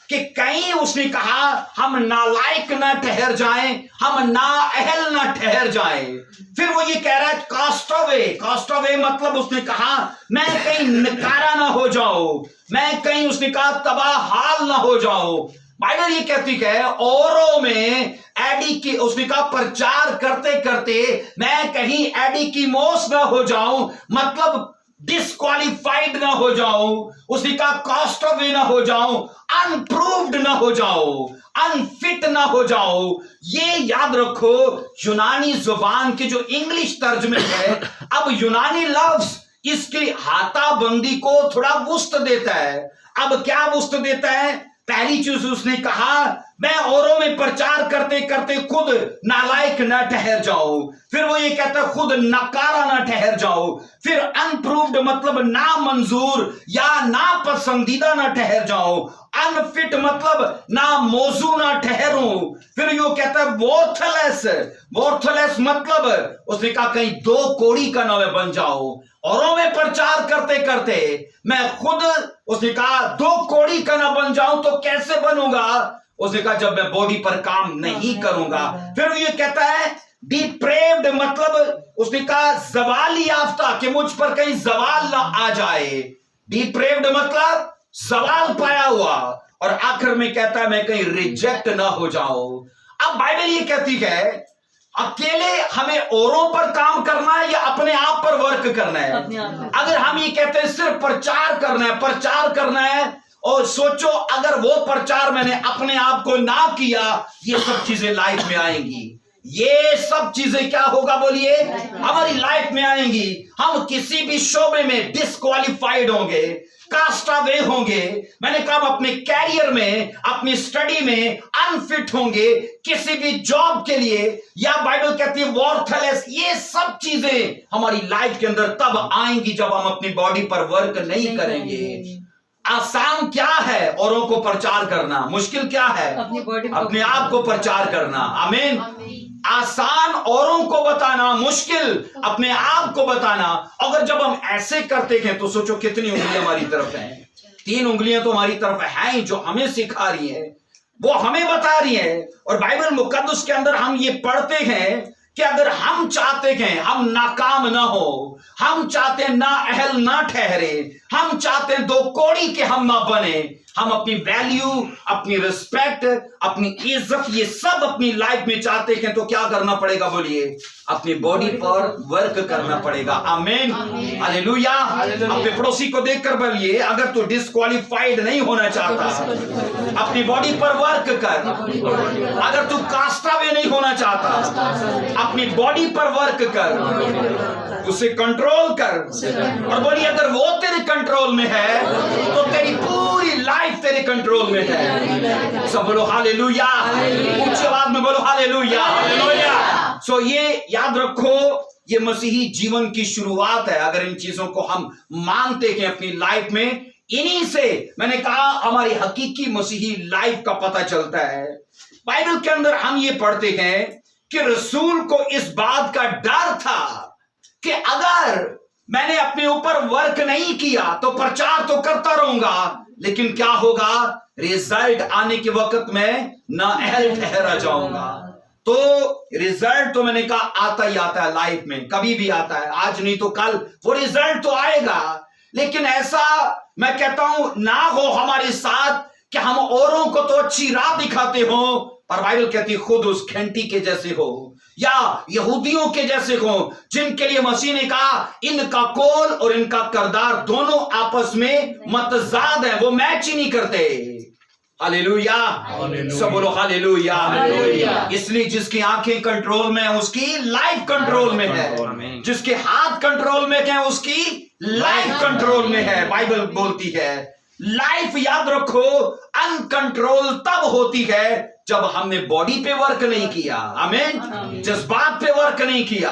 कि कहीं उसने कहा हम नालायक ना ठहर जाएं, हम नाअहल ना ठहर जाएं। फिर वो ये कह रहा है कास्टअवे। कास्टअवे मतलब उसने कहा मैं कहीं नकारा ना हो जाऊं, मैं कहीं उसने कहा तबाह हाल ना हो जाऊं। बाइबल ये कहती है औरों में एडी की, उसने कहा प्रचार करते करते मैं कहीं एडी की मोस ना हो जाऊं, मतलब डिस्क्वालिफाइड ना हो जाऊं। उसने कहा कास्ट अवे ना हो जाऊं, अनप्रूव्ड ना हो जाओ, अनफिट ना हो जाओ। ये याद रखो, यूनानी जुबान के जो इंग्लिश तर्जमे है, अब यूनानी लफ्ज इसकी हाथाबंदी को थोड़ा वुस्त देता है। अब क्या वुस्त देता है? पहली चीज उसने कहा मैं औरों में प्रचार करते करते खुद नालायक ना ठहर जाओ। फिर वो ये कहता खुद नकारा ना ठहर जाओ। फिर अनप्रूव्ड मतलब ना मंजूर या ना पसंदीदा ना ठहर जाओ। अनफिट मतलब ना मौजू ना ठहरू। फिर यो कहता है वॉर्थलेस। वॉर्थलेस मतलब उसने कहा कहीं दो कोड़ी का ना बन जाओ। औरों में प्रचार करते करते मैं खुद, उसने कहा दो कोड़ी का ना बन जाऊं तो कैसे बनूंगा? उसने कहा जब मैं बॉडी पर काम नहीं करूंगा। फिर ये कहता है डिप्रेव्ड मतलब उसने कहा जवाल याफ्ता, कि मुझ पर कहीं जवाल ना आ जाए। डिप्रेव्ड मतलब सवाल पाया हुआ। और आखिर में कहता है मैं कहीं रिजेक्ट ना हो जाऊं। अब बाइबल ये कहती है अकेले हमें औरों पर काम करना है या अपने आप पर वर्क करना है? अगर हम ये कहते हैं सिर्फ प्रचार करना है, प्रचार करना है, और सोचो अगर वो प्रचार मैंने अपने आप को ना किया, ये सब चीजें लाइफ में आएंगी। ये सब चीजें क्या होगा बोलिए? हमारी लाइफ में आएंगी। हम किसी भी शोबे में डिस्क्वालिफाइड होंगे, कास्ट अवे होंगे। मैंने कहा अपने कैरियर में, अपनी स्टडी में अनफिट होंगे किसी भी जॉब के लिए, या बाइबल कहती है वॉर्थलेस। ये सब चीजें हमारी लाइफ के अंदर तब आएंगी जब हम अपनी बॉडी पर वर्क नहीं करेंगे। आसान क्या है औरों को प्रचार करना, मुश्किल क्या है अपने आप को प्रचार करना। आमीन। आसान औरों को बताना, मुश्किल अपने आप को बताना। अगर जब हम ऐसे करते हैं तो सोचो कितनी उंगलियां हमारी तरफ हैं। 3 उंगलियां तो हमारी तरफ हैं जो हमें सिखा रही है, वो हमें बता रही है। और बाइबल मुकद्दस के अंदर हम ये पढ़ते हैं कि अगर हम चाहते हैं हम नाकाम ना हो, हम चाहते हैं ना अहल ना ठहरे, हम चाहते हैं दो कोड़ी के हम ना बने, हम अपनी वैल्यू, अपनी रिस्पेक्ट, अपनी इज्जत, ये सब अपनी लाइफ में चाहते हैं, तो क्या करना पड़ेगा बोलिए? अपनी बॉडी पर वर्क करना पड़ेगा। आमीन, हालेलुया। अपने पड़ोसी को देखकर बोलिए अगर तू डिस्क्वालिफाइड नहीं होना चाहता अपनी बॉडी पर वर्क कर। अगर तू कास्टावे नहीं होना चाहता अपनी बॉडी पर वर्क कर, उसे कंट्रोल कर। और बोलिए अगर वो तेरे कंट्रोल में है तो तेरी पूरी लाइफ तेरे कंट्रोल में है। सब बोलो हालेलुया, ऊंची आवाज में बोलो हालेलुया, हालेलुया। सो ये याद रखो, ये मसीही जीवन की शुरुआत है। अगर इन चीजों को हम मानते हैं अपनी लाइफ में, इन्हीं से मैंने कहा हमारी हकीकी मसीही लाइफ का पता चलता है। बाइबल के अंदर हम ये पढ़ते हैं कि रसूल को इस बात का डर था कि अगर मैंने अपने ऊपर वर्क नहीं किया तो प्रचार तो करता रहूंगा, लेकिन क्या होगा? रिजल्ट आने के वक्त में नाअहल ठहरा जाऊंगा। तो रिजल्ट तो मैंने कहा आता ही आता है लाइफ में, कभी भी आता है, आज नहीं तो कल वो रिजल्ट तो आएगा। लेकिन ऐसा मैं कहता हूं ना हो हमारे साथ कि हम औरों को तो अच्छी राह दिखाते हो, पर बाइबल कहती खुद उस घंटी के जैसे हो या यहूदियों के जैसे हो जिनके लिए मसीह ने कहा इनका कौल और इनका किरदार दोनों आपस में मतजाद है, वो मैच ही नहीं करते। हालेलुया, सब बोलो हालेलुया। इसलिए जिसकी आंखें कंट्रोल में है उसकी लाइफ कंट्रोल में है, जिसके हाथ कंट्रोल में है उसकी लाइफ कंट्रोल में है। बाइबल बोलती है लाइफ, याद रखो, अनकंट्रोल तब होती है जब हमने बॉडी पे वर्क नहीं किया। आमीन। जज्बात पे वर्क नहीं किया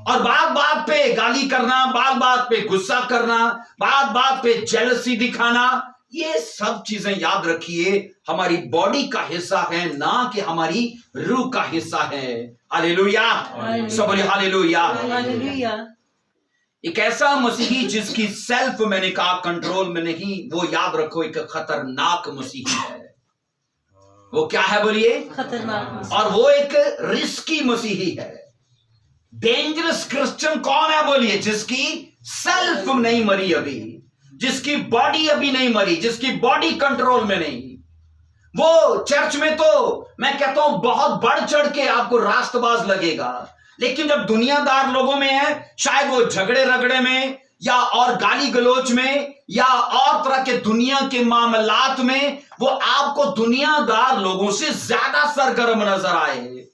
और बात बात पे गाली करना, बात बात पे गुस्सा करना, बात बात पे जेलसी दिखाना, ये सब चीजें याद रखिए, हमारी बॉडी का हिस्सा है, ना कि हमारी रूह का हिस्सा है। हालेलुया, सब बोलिए हालेलुया। हालेलुया। एक ऐसा मसीही जिसकी सेल्फ, मैंने कहा, कंट्रोल में नहीं, वो याद रखो एक खतरनाक मसीही है। वो क्या है बोलिए? खतरनाक। और वो एक रिस्की मसीही है। डेंजरस क्रिश्चियन कौन है बोलिए? जिसकी सेल्फ नहीं मरी अभी, जिसकी बॉडी अभी नहीं मरी, जिसकी बॉडी कंट्रोल में नहीं। वो चर्च में तो मैं कहता हूं बहुत बढ़ चढ़ के आपको रास्तबाज लगेगा, लेकिन जब दुनियादार लोगों में है, शायद वो झगड़े रगड़े में या और गाली गलोच में या और तरह के दुनिया के मामलात में, वो आपको दुनियादार लोगों से ज्यादा सरगर्म नजर आए।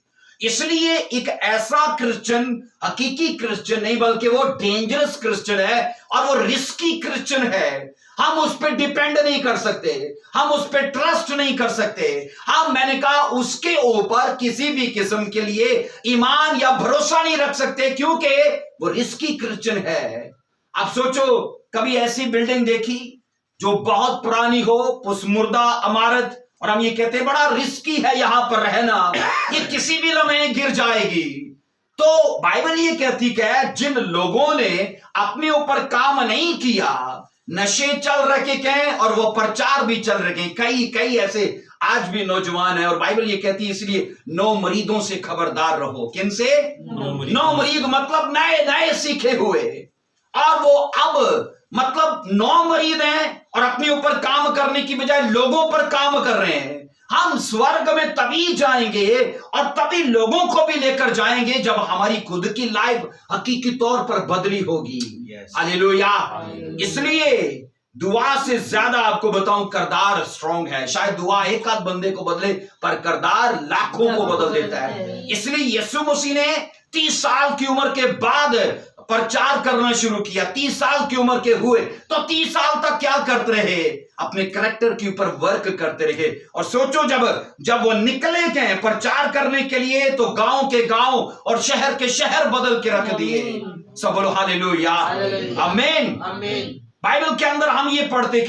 इसलिए एक ऐसा क्रिश्चियन हकीकी क्रिश्चियन नहीं, बल्कि वो डेंजरस क्रिश्चियन है और वो रिस्की क्रिश्चियन है। हम उस पर डिपेंड नहीं कर सकते, हम उस पर ट्रस्ट नहीं कर सकते, हम, मैंने कहा, उसके ऊपर किसी भी किस्म के लिए ईमान या भरोसा नहीं रख सकते, क्योंकि वो रिस्की क्रिश्चियन है। आप सोचो, कभी ऐसी बिल्डिंग देखी जो बहुत पुरानी हो, पुसमुर्दा इमारत, और हम ये कहते हैं बड़ा रिस्की है यहां पर रहना, ये किसी भी लम्हे गिर जाएगी। तो बाइबल ये कहती है, जिन लोगों ने अपने ऊपर काम नहीं किया, नशे चल रखे हैं और वो प्रचार भी चल रखे हैं, कई ऐसे आज भी नौजवान है, और बाइबल ये कहती है इसलिए 9 मरीदों से खबरदार रहो। किन से? 9 मरीद, मतलब नए सीखे हुए, और वो अब मतलब 9 मरीद हैं और अपने ऊपर काम करने की बजाय लोगों पर काम कर रहे हैं। हम स्वर्ग में तभी जाएंगे और तभी लोगों को भी लेकर जाएंगे जब हमारी खुद की लाइफ हकीकी तौर पर बदली होगी। हालेलुया। इसलिए दुआ से ज्यादा आपको बताऊं, करदार स्ट्रांग है। शायद दुआ एक आध बंदे को बदले, पर करदार लाखों को बदल देता है। इसलिए यीशु मसीह ने 30 साल की उम्र के बाद प्रचार करना शुरू किया। 30 साल की उम्र के हुए तो 30 साल तक क्या करते रहे? अपने कैरेक्टर के ऊपर वर्क करते रहे। और सोचो, जब वो निकले गए प्रचार करने के लिए, तो गांव के गांव और शहर के शहर बदल के रख दिए। सब बोलो हालेलुया, आमीन। बाइबल के अंदर हम ये पढ़ते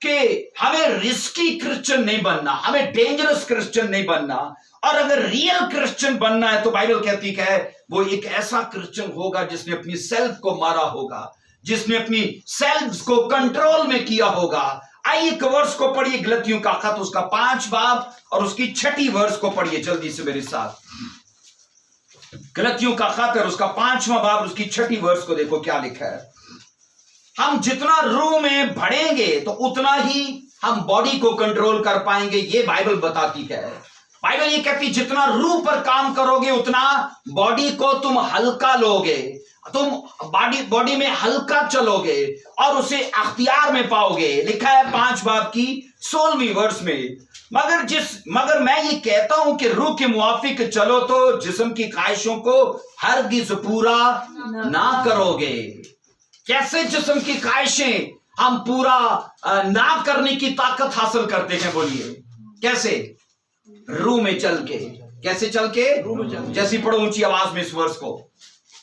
कि हमें रिस्की क्रिश्चियन नहीं बनना, हमें डेंजरस क्रिश्चियन नहीं बनना, और अगर रियल क्रिश्चियन बनना है तो बाइबल कहती है वो एक ऐसा क्रिश्चियन होगा जिसने अपनी सेल्फ को मारा होगा, जिसने अपनी सेल्फ को कंट्रोल में किया होगा। आइए एक वर्ष को पढ़िए, गलतियों का खत, उसका 5 बाब और उसकी 6ठी वर्ष को पढ़िए जल्दी से मेरे साथ। गलतियों का खत और उसका 5वां बाब और उसकी 6ठी वर्ष को देखो क्या लिखा है। हम जितना रूह में बढ़ेंगे तो उतना ही हम बॉडी को कंट्रोल कर पाएंगे, ये बाइबल बताती है। बाइबल ये कहती है जितना रूह पर काम करोगे उतना बॉडी को तुम हल्का लोगे, तुम बॉडी में हल्का चलोगे और उसे अख्तियार में पाओगे। लिखा है 5 बाब की 16वीं वर्ष में, मगर मैं ये कहता हूं कि रूह के मुआफिक चलो तो जिस्म की ख्वाहिशों को हरगिज पूरा ना करोगे। कैसे जिस्म की ख्वाहिशें हम पूरा ना करने की ताकत हासिल करते हैं? बोलिए कैसे? रूह में चल के। कैसे चल के? जैसी पढ़ो ऊंची आवाज में इस वर्ष को।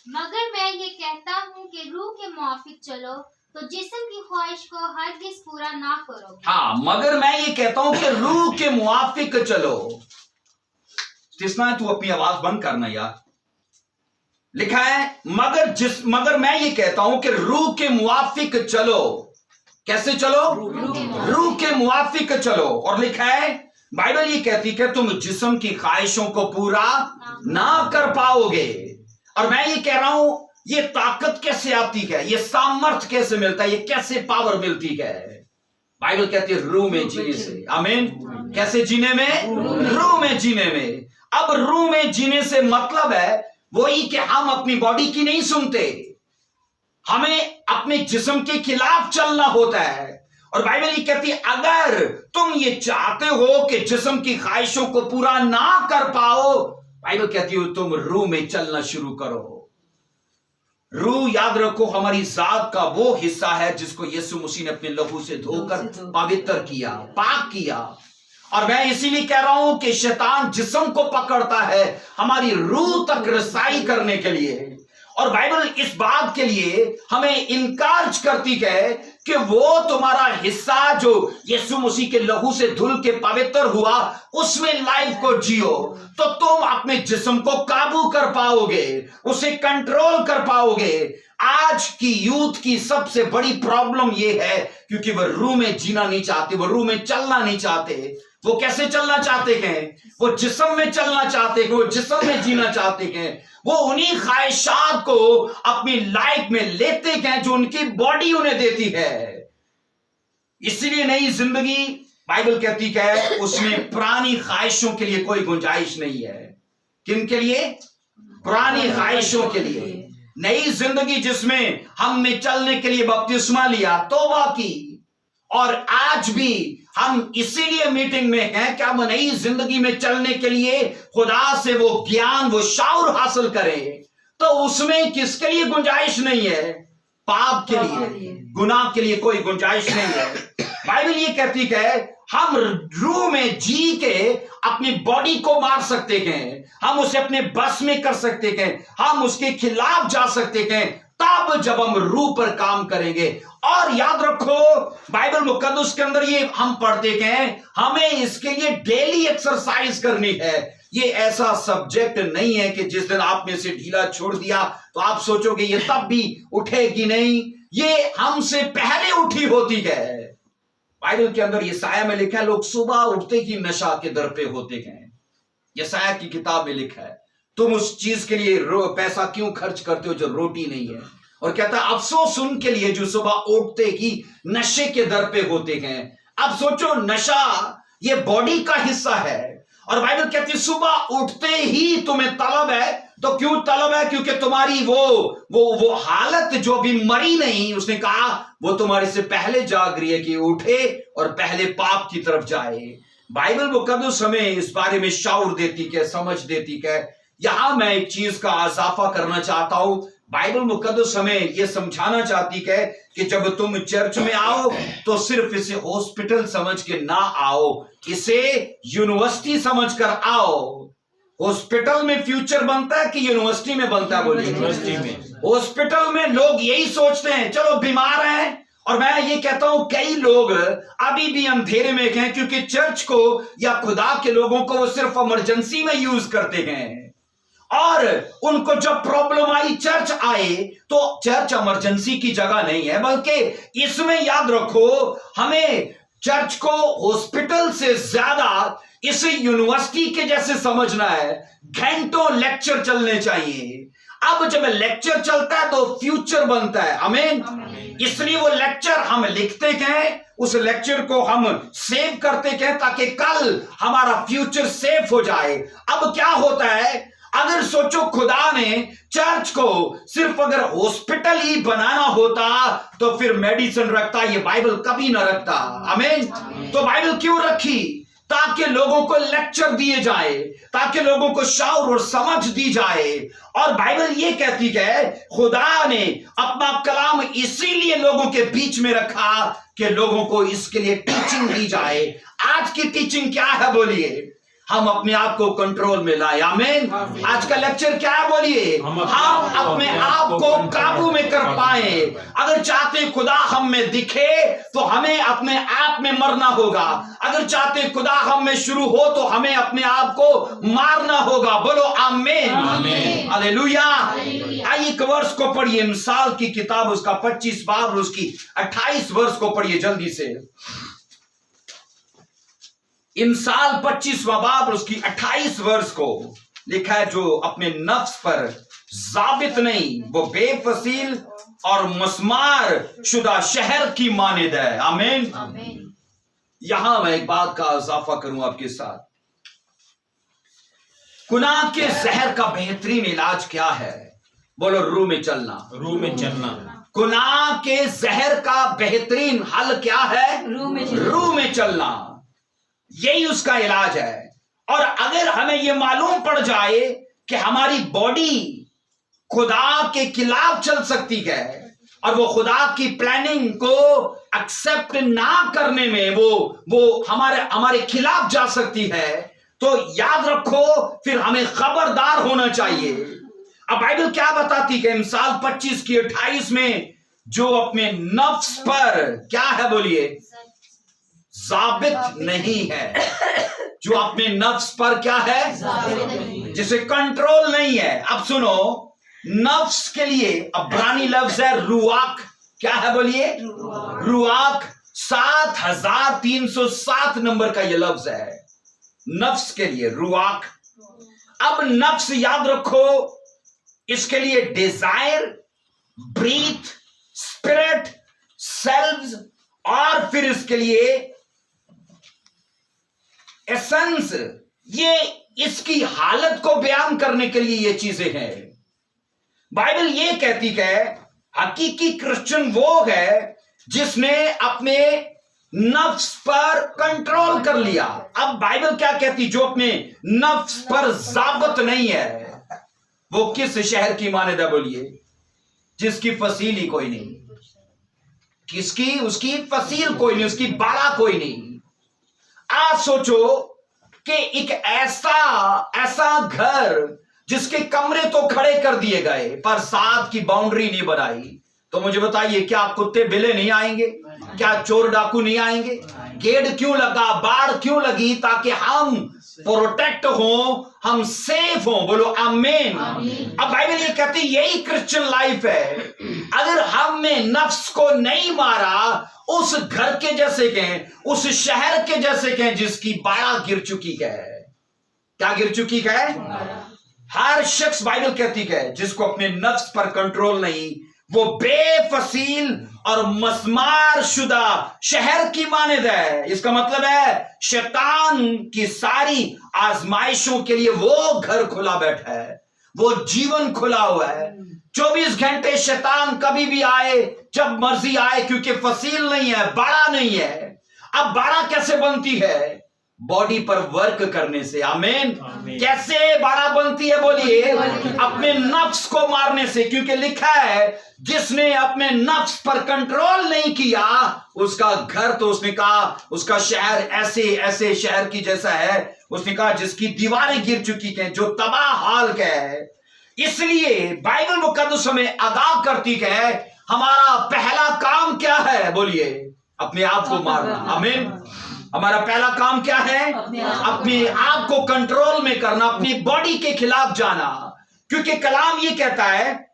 मगर मैं ये कहता हूँ कि रूह के मुआफिक चलो तो जिस्म की ख्वाहिश को हरगिज पूरा ना करो। हाँ, मगर मैं ये कहता हूं कि रूह के मुआफिक चलो। जिसना है तू अपनी आवाज बंद करना यार। लिखा है मगर मैं ये कहता हूं कि रूह के मुआफिक चलो। कैसे चलो? रूह के मुआफिक चलो। और लिखा है बाइबल ये कहती है कि तुम जिस्म की ख्वाहिशों को पूरा ना कर पाओगे। और मैं ये कह रहा हूं, ये ताकत कैसे आती है, ये सामर्थ कैसे मिलता है, ये कैसे पावर मिलती है? बाइबल कहती है रूह में जीने से। आमीन। कैसे जीने में? रूह में जीने में। अब रूह में जीने से मतलब है वही कि हम अपनी बॉडी की नहीं सुनते, हमें अपने जिस्म के खिलाफ चलना होता है। और बाइबल ये कहती है अगर तुम ये चाहते हो कि जिस्म की ख्वाहिशों को पूरा ना कर पाओ, बाइबल कहती है तुम रूह में चलना शुरू करो। रूह, याद रखो, हमारी जात का वो हिस्सा है जिसको यीशु मसीह ने अपने लहू से धोकर पवित्र किया, पाक किया। और मैं इसीलिए कह रहा हूं कि शैतान जिस्म को पकड़ता है हमारी रूह तक रसाई करने के लिए। और बाइबल इस बात के लिए हमें इनकारज करती है कि वो तुम्हारा हिस्सा जो यीशु मसीह के लहू से धुल के पवित्र हुआ, उसमें लाइफ को जियो, तो तुम अपने जिस्म को काबू कर पाओगे, उसे कंट्रोल कर पाओगे। आज की यूथ की सबसे बड़ी प्रॉब्लम ये है क्योंकि वो रूह में जीना नहीं चाहते, वो रूह में चलना नहीं चाहते। वो कैसे चलना चाहते हैं? वो जिस्म में चलना चाहते हैं, वो जिस्म में जीना चाहते हैं। वो उन्हीं ख्वाहिशात को अपनी लाइफ में लेते हैं जो उनकी बॉडी उन्हें देती है। इसलिए नई जिंदगी बाइबल कहती है उसमें पुरानी ख्वाहिशों के लिए कोई गुंजाइश नहीं है। किन के लिए? पुरानी ख्वाहिशों के लिए। नई जिंदगी जिसमें हमने चलने के लिए बपतिस्मा लिया, तौबा की, और आज भी हम इसीलिए मीटिंग में हैं कि हम नई जिंदगी में चलने के लिए खुदा से वो ज्ञान, वो शाउर हासिल करें। तो उसमें किसके लिए गुंजाइश नहीं है? पाप के लिए, गुनाह के लिए कोई गुंजाइश नहीं है। बाइबल ये कहती है हम रूह में जी के अपनी बॉडी को मार सकते हैं, हम उसे अपने बस में कर सकते हैं, हम उसके खिलाफ जा सकते हैं, तब जब हम रूह पर काम करेंगे। और याद रखो बाइबल मुकद्दस के अंदर ये हम पढ़ते हैं, हमें इसके लिए डेली एक्सरसाइज करनी है। ये ऐसा सब्जेक्ट नहीं है कि जिस दिन आपने से ढीला छोड़ दिया तो आप सोचोगे ये तब भी उठेगी नहीं, ये हमसे पहले उठी होती है। बाइबल के अंदर यशायाह में लिखा है लोग सुबह उठते ही नशा के दर पे होते हैं। यशायाह की किताब में लिखा है तुम उस चीज के लिए पैसा क्यों खर्च करते हो जो रोटी नहीं है। और कहता है अफसोस उनके लिए जो सुबह उठते ही नशे के दर पे होते हैं। अब सोचो, नशा ये बॉडी का हिस्सा है और बाइबल कहती है सुबह उठते ही तुम्हें तलब है। तो क्यों तलब है? क्योंकि तुम्हारी वो हालत जो अभी मरी नहीं, उसने कहा वो तुम्हारे से पहले जाग रही है कि उठे और पहले पाप की तरफ जाए। बाइबल मुकद्दस हमें इस बारे में शाउर देती है, समझ देती है। यहां मैं एक चीज का इजाफा करना चाहता हूं। बाइबल मुकद्दस हमें यह समझाना चाहती है कि जब तुम चर्च में आओ तो सिर्फ इसे हॉस्पिटल समझ के ना आओ, इसे यूनिवर्सिटी समझ कर आओ। हॉस्पिटल में फ्यूचर बनता है कि यूनिवर्सिटी में बनता है? बोलिए। यूनिवर्सिटी में। हॉस्पिटल में लोग यही सोचते हैं चलो बीमार हैं, और मैं ये कहता हूं कई लोग अभी भी अंधेरे में हैं क्योंकि चर्च को या खुदा के लोगों को वो सिर्फ इमरजेंसी में यूज करते हैं। और उनको जब प्रॉब्लम आई चर्च आए तो चर्च इमरजेंसी की जगह नहीं है, बल्कि इसमें याद रखो हमें चर्च को हॉस्पिटल से ज्यादा इसे यूनिवर्सिटी के जैसे समझना है। घंटों लेक्चर चलने चाहिए। अब जब लेक्चर चलता है तो फ्यूचर बनता है। आमीन। इसलिए वो लेक्चर हम लिखते हैं, उस लेक्चर को हम सेव करते हैं ताकि कल हमारा फ्यूचर सेफ हो जाए। अब क्या होता है, अगर सोचो खुदा ने चर्च को सिर्फ अगर हॉस्पिटल ही बनाना होता तो फिर मेडिसिन रखता, ये बाइबल कभी ना रखता। आमीन। तो बाइबल क्यों रखी? ताकि लोगों को लेक्चर दिए जाए, ताकि लोगों को शाउर और समझ दी जाए। और बाइबल ये कहती है खुदा ने अपना कलाम इसीलिए लोगों के बीच में रखा कि लोगों को इसके लिए टीचिंग दी जाए। आज की टीचिंग क्या है? बोलिए। हम अपने आप को कंट्रोल में लाए। आमीन। आज का लेक्चर क्या है? बोलिए। हम अपने आप को काबू में कर पाए। अगर चाहते खुदा हम में दिखे तो हमें अपने आप में मरना होगा। अगर चाहते खुदा हम में शुरू हो तो हमें अपने आप को मारना होगा। बोलो आमीन। हालेलुया। आइए एक वर्ष को पढ़िए, मिसाल की किताब उसका 25 बाब उसकी 28 वर्ष को पढ़िए जल्दी से। इंसाल 25वां बाब उसकी 28 वर्ष को लिखा है जो अपने नफ्स पर जाबित नहीं वो बेफसील और मस्मार शुदा शहर की मानिद है। आमीन। यहां मैं एक बात का इजाफा करूं आपके साथ। गुनाह के जहर का बेहतरीन इलाज क्या है? बोलो रूह में चलना। रूह में चलना। गुनाह के जहर का बेहतरीन हल क्या है? रूह में चलना। यही उसका इलाज है। और अगर हमें यह मालूम पड़ जाए कि हमारी बॉडी खुदा के खिलाफ चल सकती है और वो खुदा की प्लानिंग को एक्सेप्ट ना करने में वो हमारे खिलाफ जा सकती है, तो याद रखो फिर हमें खबरदार होना चाहिए। अब बाइबल क्या बताती है? मिसाल 25 की 28 में जो अपने नफ्स पर क्या है बोलिए, जाबित नहीं है। जो अपने नफ्स पर क्या है, जिसे कंट्रोल नहीं है। अब सुनो, नफ्स के लिए अब्रानी लफ्ज है रुआक। क्या है बोलिए, रुआक। 7307 नंबर का यह लफ्ज है नफ्स के लिए, रुआक। अब नफ्स याद रखो, इसके लिए डिजायर, ब्रीथ, स्पिरिट, सेल्व्स और फिर इसके लिए एसेंस, ये इसकी हालत को बयान करने के लिए ये चीजें हैं। बाइबल ये कहती है हकीकी क्रिश्चियन वो है जिसने अपने नफ्स पर कंट्रोल कर लिया। अब बाइबल क्या कहती, जो अपने नफ्स पर जाबत नहीं है वो किस शहर की मानेदा बोलिए, जिसकी फसील ही कोई नहीं। किसकी, उसकी फसील कोई नहीं, उसकी बाड़ा कोई नहीं। आप सोचो कि एक ऐसा घर जिसके कमरे तो खड़े कर दिए गए पर साथ की बाउंड्री नहीं बनाई, तो मुझे बताइए क्या कुत्ते बिल्ले नहीं आएंगे, क्या चोर डाकू नहीं आएंगे? गेट क्यों लगा, बाड़ क्यों लगी? ताकि हम प्रोटेक्ट हो, हम सेफ हो। बोलो आमीन। अब बाइबल ये कहती यही क्रिश्चियन लाइफ है। अगर हमने नफ्स को नहीं मारा, उस घर के जैसे कहें, उस शहर के जैसे कहें जिसकी बाड़ा गिर चुकी है। क्या गिर चुकी है? हर शख्स, बाइबल कहती है, जिसको अपने नफ्स पर कंट्रोल नहीं, वो बेफसील और मस्मार शुदा शहर की मानद है। इसका मतलब है शैतान की सारी आजमाइशों के लिए वो घर खुला बैठा है, वो जीवन खुला हुआ है। 24 घंटे शैतान कभी भी आए, जब मर्जी आए, क्योंकि फसील नहीं है, बाड़ा नहीं है। अब बाड़ा कैसे बनती है? बॉडी पर वर्क करने से। आमीन। कैसे बाड़ा बनती है बोलिए? अपने नफ्स को मारने से। क्योंकि लिखा है जिसने अपने नफ्स पर कंट्रोल नहीं किया, उसका घर, तो उसने कहा उसका शहर ऐसे शहर की जैसा है। उसने कहा जिसकी दीवारें गिर चुकी हैं, जो तबाह हाल का है। इसलिए बाइबल मुकद्दस हमें आगाह करती है हमारा पहला काम क्या है बोलिए? अपने आप को मारना। आमीन। हमारा पहला काम क्या है? अपने आप को कंट्रोल में करना, अपनी बॉडी के खिलाफ जाना। क्योंकि कलाम ये कहता है,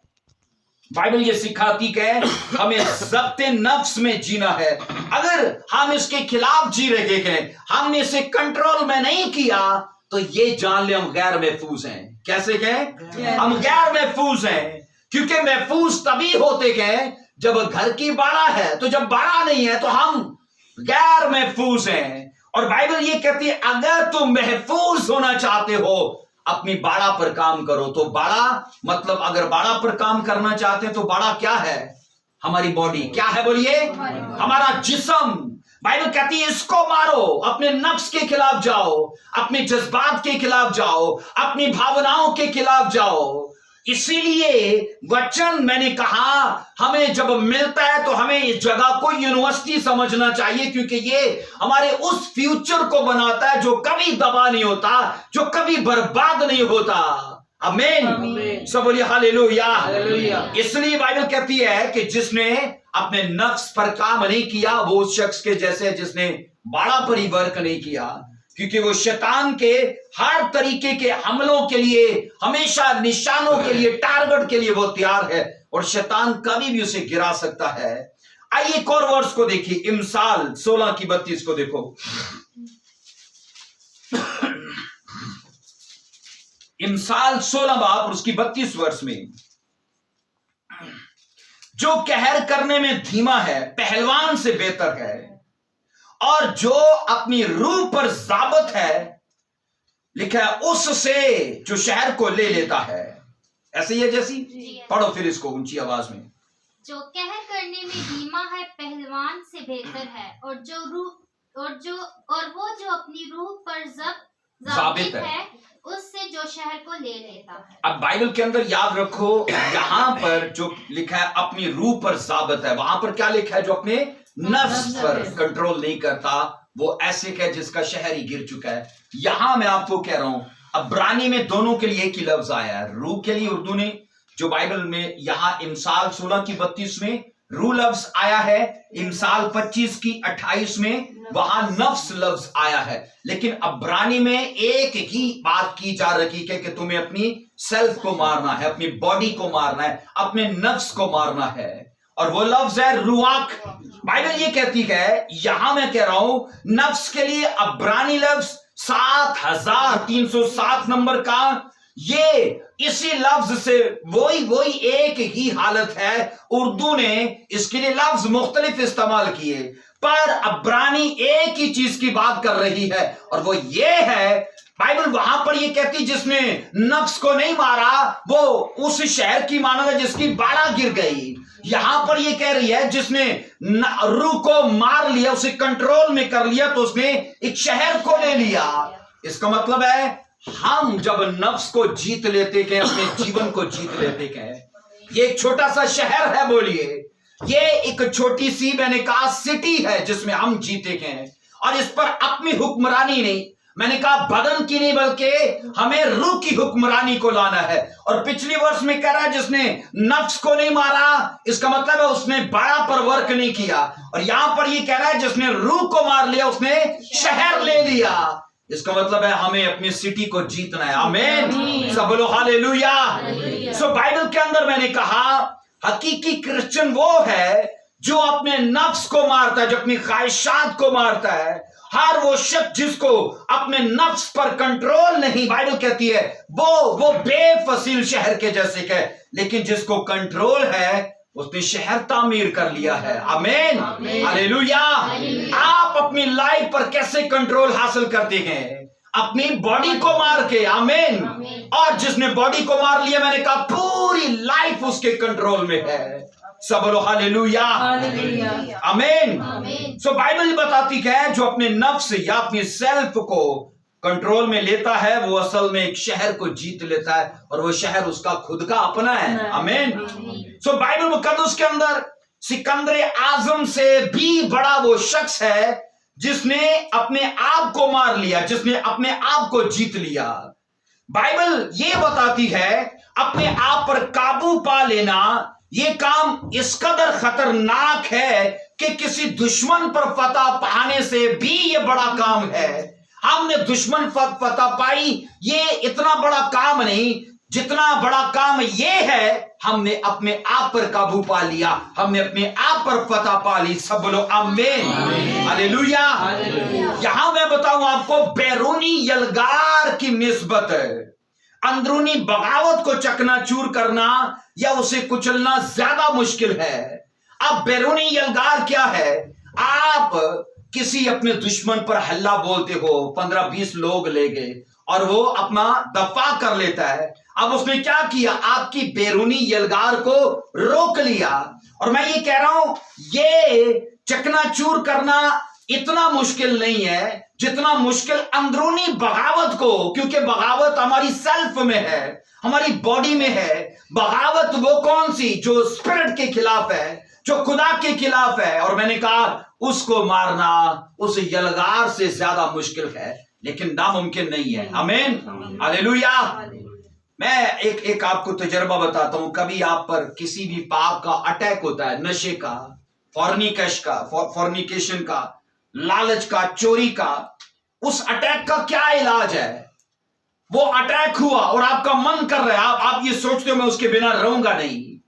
बाइबल ये सिखाती है हमें ज़ब्ते नफ्स में जीना है। अगर हम इसके खिलाफ जी रहे हैं, हमने इसे कंट्रोल में नहीं किया, तो ये जान ले हम गैर महफूज हैं। कैसे कहें? हम गैर महफूज हैं। क्योंकि महफूज तभी होते हैं जब घर की बाड़ा है, तो जब बाड़ा नहीं है तो हम गैर महफूज हैं। और बाइबल ये कहती है अगर तुम महफूज होना चाहते हो, अपनी बाड़ा पर काम करो। तो बाड़ा मतलब, अगर बाड़ा पर काम करना चाहते हैं तो बाड़ा क्या है? हमारी बॉडी। क्या है बोलिए? हमारा जिस्म। बाइबल कहती है इसको मारो, अपने नफ्स के खिलाफ जाओ, अपने जज्बात के खिलाफ जाओ, अपनी भावनाओं के खिलाफ जाओ। इसीलिए वचन, मैंने कहा, हमें जब मिलता है तो हमें इस जगह को यूनिवर्सिटी समझना चाहिए, क्योंकि ये हमारे उस फ्यूचर को बनाता है जो कभी दबा नहीं होता, जो कभी बर्बाद नहीं होता। आमीन। सब बोलिए हालेलुया। इसलिए बाइबल कहती है कि जिसने अपने नफ्स पर काम नहीं किया, वो उस शख्स के जैसे जिसने बाड़ा पर ही वर्क नहीं किया। क्योंकि वो शैतान के हर तरीके के हमलों के लिए, हमेशा निशानों के लिए, टारगेट के लिए वो तैयार है, और शैतान कभी भी उसे गिरा सकता है। आइए एक और वर्स को देखिए, इमसाल 16:32 को देखो। इमसाल 16 बाब और उसकी 32 वर्ष में, जो कहर करने में धीमा है पहलवान से बेहतर है, और जो अपनी रूह पर जाबत है, लिखा है उससे जो शहर को ले लेता है। ऐसे ही है जैसी? पढ़ो फिर इसको ऊंची आवाज में। जो कहर करने में धीमा है पहलवान से बेहतर है, और वो जो अपनी रूह पर जाबित है, उससे जो शहर को ले लेता है। अब बाइबल के अंदर याद रखो, यहां पर जो लिखा है अपनी रूह पर जाबित है, वहां पर क्या लिखा है? जो अपने नफ्स पर कंट्रोल नहीं करता, वो ऐसे है जिसका शहर ही गिर चुका है। यहां मैं आपको कह रहा हूं, अब्रानी में दोनों के लिए एक ही लफ्ज आया है। रूह के लिए उर्दू ने, जो बाइबल में यहां इमसाल 16:32 में रू लफ्ज आया है इमसाल 25 की 28 में, वहां नफ्स लफ्ज आया है, लेकिन अब्रानी में एक ही बात की जा रही है कि तुम्हें अपनी सेल्फ को मारना है, अपनी बॉडी को मारना है, अपने नफ्स को मारना है, और वो लफ्ज है रुआक। बाइबल ये कहती है, यहां मैं कह रहा हूं नफ्स के लिए अब्रानी लफ्ज 7307 नंबर का, ये इसी लफ्ज से वही एक ही हालत है। उर्दू ने इसके लिए लफ्ज मुख्तलिफ इस्तेमाल किए, पर अब्रानी एक ही चीज की बात कर रही है, और वो ये है, बाइबल वहां पर ये कहती जिसने नफ्स को नहीं मारा वो उस शहर की मानव है जिसकी बाड़ा गिर गई। यहां पर ये कह रही है जिसने रूह को मार लिया, उसे कंट्रोल में कर लिया, तो उसने एक शहर को ले लिया। इसका मतलब है हम जब नफ्स को जीत लेते हैं, अपने जीवन को जीत लेते हैं, ये एक छोटा सा शहर है, बोलिए, ये एक छोटी सी मैंने कहा सिटी है जिसमें हम जीते हैं, और इस पर अपनी हुक्मरानी नहीं, मैंने कहा बदन की नहीं, बल्कि हमें रूह की हुक्मरानी को लाना है। और पिछली वर्ष में कह रहा है जिसने नफ्स को नहीं मारा, इसका मतलब है उसने बड़ा पर वर्क नहीं किया, और यहां पर ये कह रहा है जिसने रूह को मार लिया उसने शहर ले लिया। इसका मतलब है हमें अपनी सिटी को जीतना है। आमीन, सब बोलो हालेलुया। सो बाइबल के अंदर मैंने कहा हकीकी क्रिश्चियन वो है जो अपने नफ्स को मारता है, जो अपनी ख्वाहिशात को मारता है। हर वो शख्स जिसको अपने नफ्स पर कंट्रोल नहीं, बाइबल कहती है वो बेफसील शहर के जैसे है, लेकिन जिसको कंट्रोल है उसने शहर तामीर कर लिया है। आमीन, हालेलुया। आप अपनी लाइफ पर कैसे कंट्रोल हासिल करते हैं? अपनी बॉडी को मार के। आमीन। और जिसने बॉडी को मार लिया, मैंने कहा पूरी लाइफ उसके कंट्रोल में है। सब बोलो हालेलुया, आमीन। सो बाइबल बताती है जो अपने नफ्स या अपनी सेल्फ को कंट्रोल में लेता है वो असल में एक शहर को जीत लेता है, और वो शहर उसका खुद का अपना है। आमीन। सो बाइबल मुकद्दस के अंदर सिकंदर आजम से भी बड़ा वो शख्स है जिसने अपने आप को मार लिया, जिसने अपने आप को जीत लिया। बाइबल ये बताती है अपने आप पर काबू पा लेना ये काम इस कदर खतरनाक है कि किसी दुश्मन पर फतह पाने से भी ये बड़ा काम है। हमने दुश्मन पर फतह पाई, ये इतना बड़ा काम नहीं, जितना बड़ा काम ये है हमने अपने आप पर काबू पा लिया, हमने अपने आप पर फतह पा ली। सब बोलो आमीन, हालेलुया। यहां मैं बताऊं आपको, बैरूनी यलगार की निस्बत अंदरूनी बगावत को चकनाचूर करना या उसे कुचलना ज्यादा मुश्किल है। अब बैरूनी यलगार क्या है? आप किसी अपने दुश्मन पर हल्ला बोलते हो, 15-20 लोग ले गए और वो अपना दफा कर लेता है। अब उसने क्या किया? आपकी बैरूनी यलगार को रोक लिया। और मैं ये कह रहा हूं ये चकनाचूर करना इतना मुश्किल नहीं है जितना मुश्किल अंदरूनी बगावत को, क्योंकि बगावत हमारी सेल्फ में है, हमारी बॉडी में है। बगावत वो कौन सी? जो स्पिरिट के खिलाफ है, जो खुदा के खिलाफ है। और मैंने कहा उसको मारना उस यलगार से ज्यादा मुश्किल है, लेकिन नामुमकिन नहीं है। आमीन, हालेलुया। मैं एक आपको तजर्बा बताता हूं। कभी आप पर किसी भी पाप का अटैक होता है, नशे का, फॉर्निकेशन का, लालच का, चोरी का, उस अटैक का क्या इलाज है? वो अटैक हुआ और आपका मन कर रहा है, आप ये सोचते हो मैं उसके बिना रहूंगा नहीं।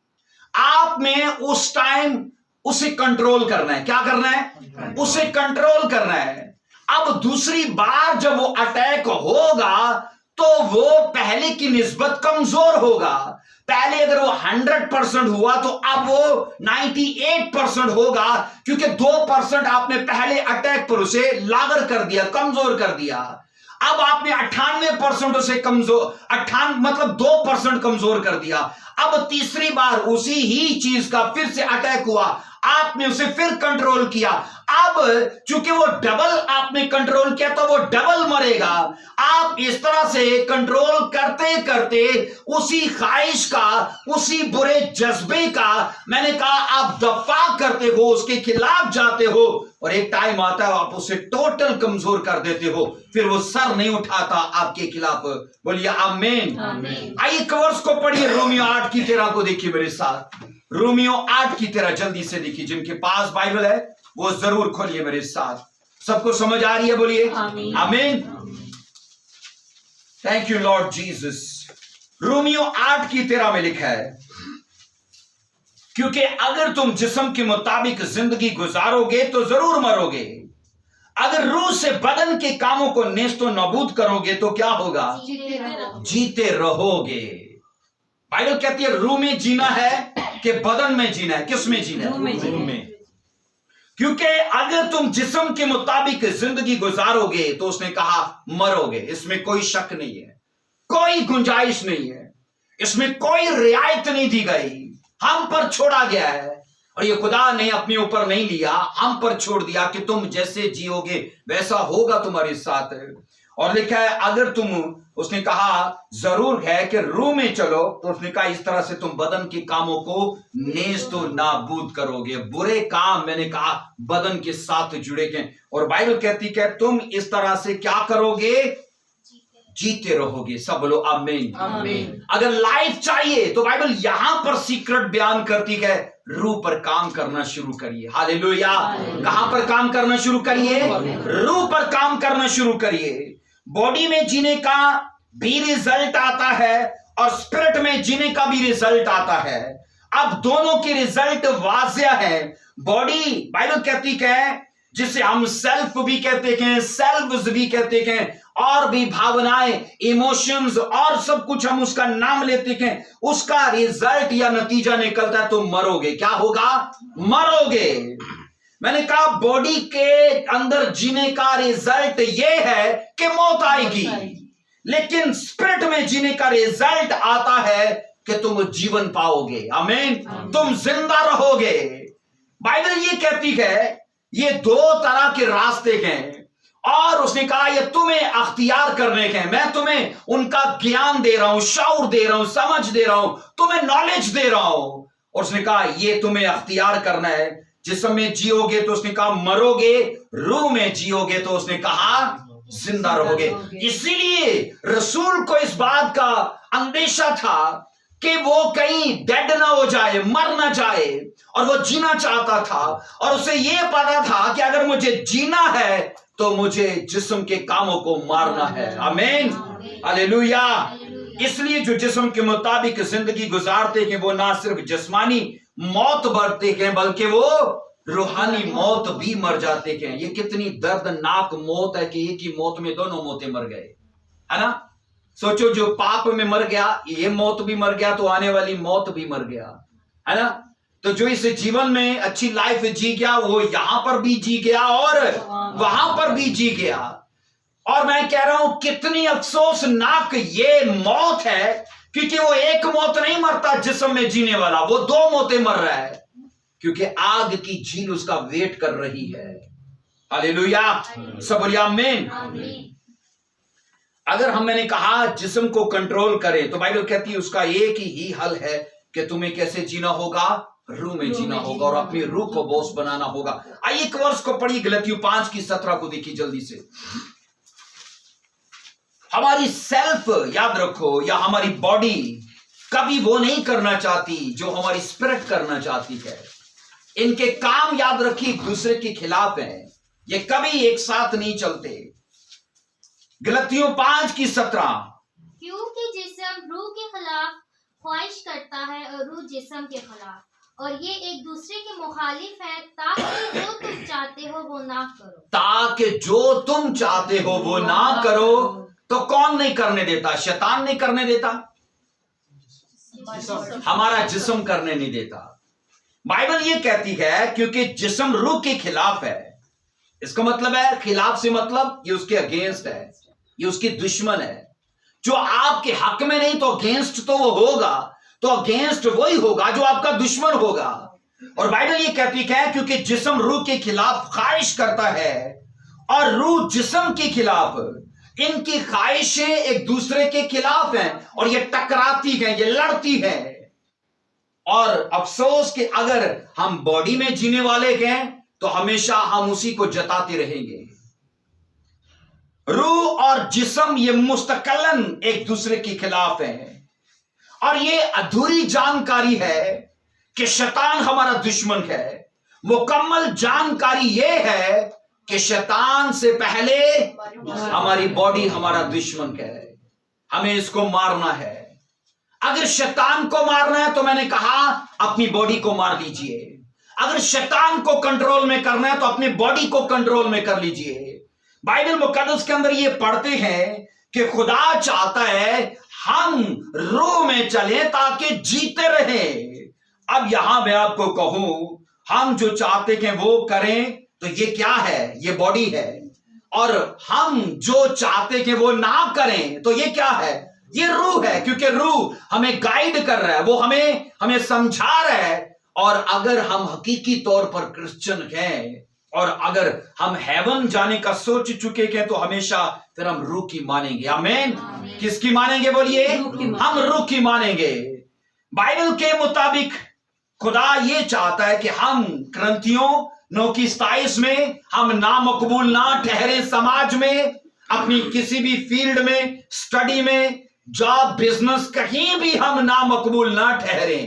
आप में उस टाइम उसे कंट्रोल करना है। क्या करना है? उसे कंट्रोल करना है। अब दूसरी बार जब वो अटैक होगा तो वो पहले की निस्बत कमजोर होगा। पहले अगर वो 100% हुआ तो अब वो 98% होगा, क्योंकि 2% आपने पहले अटैक पर उसे लागर कर दिया, कमजोर कर दिया। अब आपने 98% उसे कमजोर, 98 मतलब 2% कमजोर कर दिया। अब तीसरी बार उसी ही चीज का फिर से अटैक हुआ, आपने उसे फिर कंट्रोल किया। अब चूंकि वो डबल आपने कंट्रोल किया तो वो डबल मरेगा। आप इस तरह से कंट्रोल करते करते उसी ख्वाहिश का, उसी बुरे जज्बे का, मैंने कहा आप दफा करते हो, उसके खिलाफ जाते हो, और एक टाइम आता है आप उसे टोटल कमजोर कर देते हो, फिर वो सर नहीं उठाता आपके खिलाफ। बोलिए आमीन। आइए वर्ष को पढ़िए, रोमियो 8 की 13 को देखिए मेरे साथ। रोमियो 8 की तरह जल्दी से देखिए। जिनके पास बाइबल है वो जरूर खोलिए मेरे साथ। सबको समझ आ रही है? बोलिए आमीन। आमीन। Thank you Lord Jesus. Romeo 8 की 13 में लिखा है, क्योंकि अगर तुम जिस्म के मुताबिक जिंदगी गुजारोगे तो जरूर मरोगे। अगर रूह से बदन के कामों को नेस्तो नाबूद करोगे तो क्या होगा? जीते रहो। जीते रहोगे। बाइबल कहती है रूह में जीना है कि बदन में जीना है? किस में जीना है? रूह में। क्योंकि अगर तुम जिस्म के मुताबिक जिंदगी गुजारोगे तो उसने कहा मरोगे। इसमें कोई शक नहीं है, कोई गुंजाइश नहीं है, इसमें कोई रियायत नहीं दी गई। हम पर छोड़ा गया है और ये खुदा ने अपने ऊपर नहीं लिया, हम पर छोड़ दिया कि तुम जैसे जियोगे वैसा होगा तुम्हारे साथ। और लिखा है अगर तुम, उसने कहा जरूर है कि रूह में चलो, तो उसने कहा इस तरह से तुम बदन के कामों को नेस्तो नाबूद करोगे। बुरे काम, मैंने कहा, बदन के साथ जुड़े गए। और बाइबल कहती है तुम इस तरह से क्या करोगे? जीते रहोगे। सब बोलो आमीन। आमीन। अगर लाइफ चाहिए तो बाइबल यहां पर सीक्रेट बयान करती है, रूह पर काम करना शुरू करिए। हालेलुया। कहां पर काम करना शुरू करिए? रूह पर काम करना शुरू करिए। बॉडी में जीने का भी रिजल्ट आता है और स्पिरिट में जीने का भी रिजल्ट आता है। अब दोनों के रिजल्ट वाज़िया है। बॉडी, बाइबल कहती है, जिसे हम सेल्फ भी कहते हैं, सेल्व्स भी कहते हैं, और भी भावनाएं, इमोशंस और सब कुछ हम उसका नाम लेते हैं, उसका रिजल्ट या नतीजा निकलता है तो मरोगे। क्या होगा? मरोगे। मैंने कहा बॉडी के अंदर जीने का रिजल्ट यह है कि मौत आएगी, लेकिन स्पिरिट में जीने का रिजल्ट आता है कि तुम जीवन पाओगे। आमीन। तुम जिंदा रहोगे। बाइबल ये कहती है ये दो तरह के रास्ते हैं और उसने कहा ये तुम्हें अख्तियार करने के हैं। मैं तुम्हें उनका ज्ञान दे रहा हूं, शऊर दे रहा हूं, समझ दे रहा हूं, तुम्हें नॉलेज दे रहा हूं। और उसने कहा ये तुम्हें अख्तियार करना है। जिसमें जियोगे तो उसने कहा मरोगे, रूह में जियोगे तो उसने कहा जिंदा रहोगे। इसीलिए रसूल को इस बात का अंदेशा था कि वो कहीं डेड ना हो जाए, मर ना जाए, और वो जीना चाहता था। और उसे ये पता था कि अगर मुझे जीना है तो मुझे जिस्म के कामों को मारना है। आमीन। हालेलुया। इसलिए जो जिस्म के मुताबिक जिंदगी गुजारते हैं वो ना सिर्फ जिस्मानी मौत मरते हैं बल्कि वो रूहानी मौत भी मर जाते हैं। ये कितनी दर्दनाक मौत है कि एक ही मौत में दोनों मौतें मर गए, है ना। सोचो, जो पाप में मर गया ये मौत भी मर गया तो आने वाली मौत भी मर गया, है ना। तो जो इस जीवन में अच्छी लाइफ जी गया वो यहां पर भी जी गया और वहां पर भी जी गया। और मैं कह रहा हूं कितनी अफसोसनाक ये मौत है, क्योंकि वो एक मौत नहीं मरता जिस्म में जीने वाला, वो दो मौतें मर रहा है, क्योंकि आग की झील उसका वेट कर रही है। हालेलुया। सब बोलिए आमीन। अगर हम, मैंने कहा, जिस्म को कंट्रोल करें तो बाइबल कहती है उसका एक ही हल है कि तुम्हें कैसे जीना होगा? रूह में जीना होगा और अपनी रूह को बॉस बनाना होगा। आइए एक वर्ष को पढ़िए, गलतियों 5:17 को देखिए जल्दी से। हमारी सेल्फ, याद रखो, या हमारी बॉडी कभी वो नहीं करना चाहती जो हमारी स्पिरिट करना चाहती है। इनके काम, याद रखिए, एक दूसरे के खिलाफ हैं, ये कभी एक साथ नहीं चलते। गलतियों 5:17। क्योंकि जिस्म रूह के खिलाफ ख्वाहिश करता है और रूह जिस्म के खिलाफ, और ये एक दूसरे के मुखालिफ है, ताकि जो तुम चाहते हो वो ना करो। ताकि जो तुम चाहते हो वो ना करो। तो कौन नहीं करने देता? शैतान नहीं करने देता, हमारा जिस्म करने नहीं देता। बाइबल ये कहती है क्योंकि जिस्म रूह के खिलाफ है। इसका मतलब है, खिलाफ से मतलब ये उसके अगेंस्ट है, ये उसकी दुश्मन है। जो आपके हक में नहीं तो अगेंस्ट तो वो होगा, तो अगेंस्ट वही होगा जो आपका दुश्मन होगा। और बाइबल ये कहती है क्योंकि जिस्म रूह के खिलाफ ख्वाहिश करता है और रूह जिस्म के खिलाफ, इनकी ख्वाहिशें एक दूसरे के खिलाफ हैं और ये टकराती हैं, ये लड़ती हैं। और अफसोस कि अगर हम बॉडी में जीने वाले हैं तो हमेशा हम उसी को जताते रहेंगे। रूह और जिस्म ये मुस्तकलन एक दूसरे के खिलाफ हैं। और ये अधूरी जानकारी है कि शैतान हमारा दुश्मन है, मुकम्मल जानकारी यह है कि शैतान से पहले हमारी बॉडी हमारा दुश्मन है, हमें इसको मारना है। अगर शैतान को मारना है तो मैंने कहा अपनी बॉडी को मार लीजिए। अगर शैतान को कंट्रोल में करना है तो अपनी बॉडी को कंट्रोल में कर लीजिए। बाइबल मुकद्दस के अंदर ये पढ़ते हैं कि खुदा चाहता है हम रूह में चलें ताकि जीते रहें। अब यहां मैं आपको कहूं, हम जो चाहते हैं वो करें तो ये क्या है? ये बॉडी है। और हम जो चाहते हैं वो ना करें तो ये क्या है? ये रूह है, क्योंकि रूह हमें गाइड कर रहा है, वो हमें समझा रहा है। और अगर हम हकीकी तौर पर क्रिश्चियन हैं और अगर हम हेवन जाने का सोच चुके हैं तो हमेशा फिर हम रूह की मानेंगे। आमीन। किसकी मानेंगे? बोलिए। हम रूह की मानेंगे। बाइबल के मुताबिक खुदा ये चाहता है कि हम ग्रंथियों 9:27 में हम नामकबूल ना ठहरे समाज में, अपनी किसी भी फील्ड में, स्टडी में, जॉब, बिजनेस, कहीं भी हम नामकबूल ना ठहरे।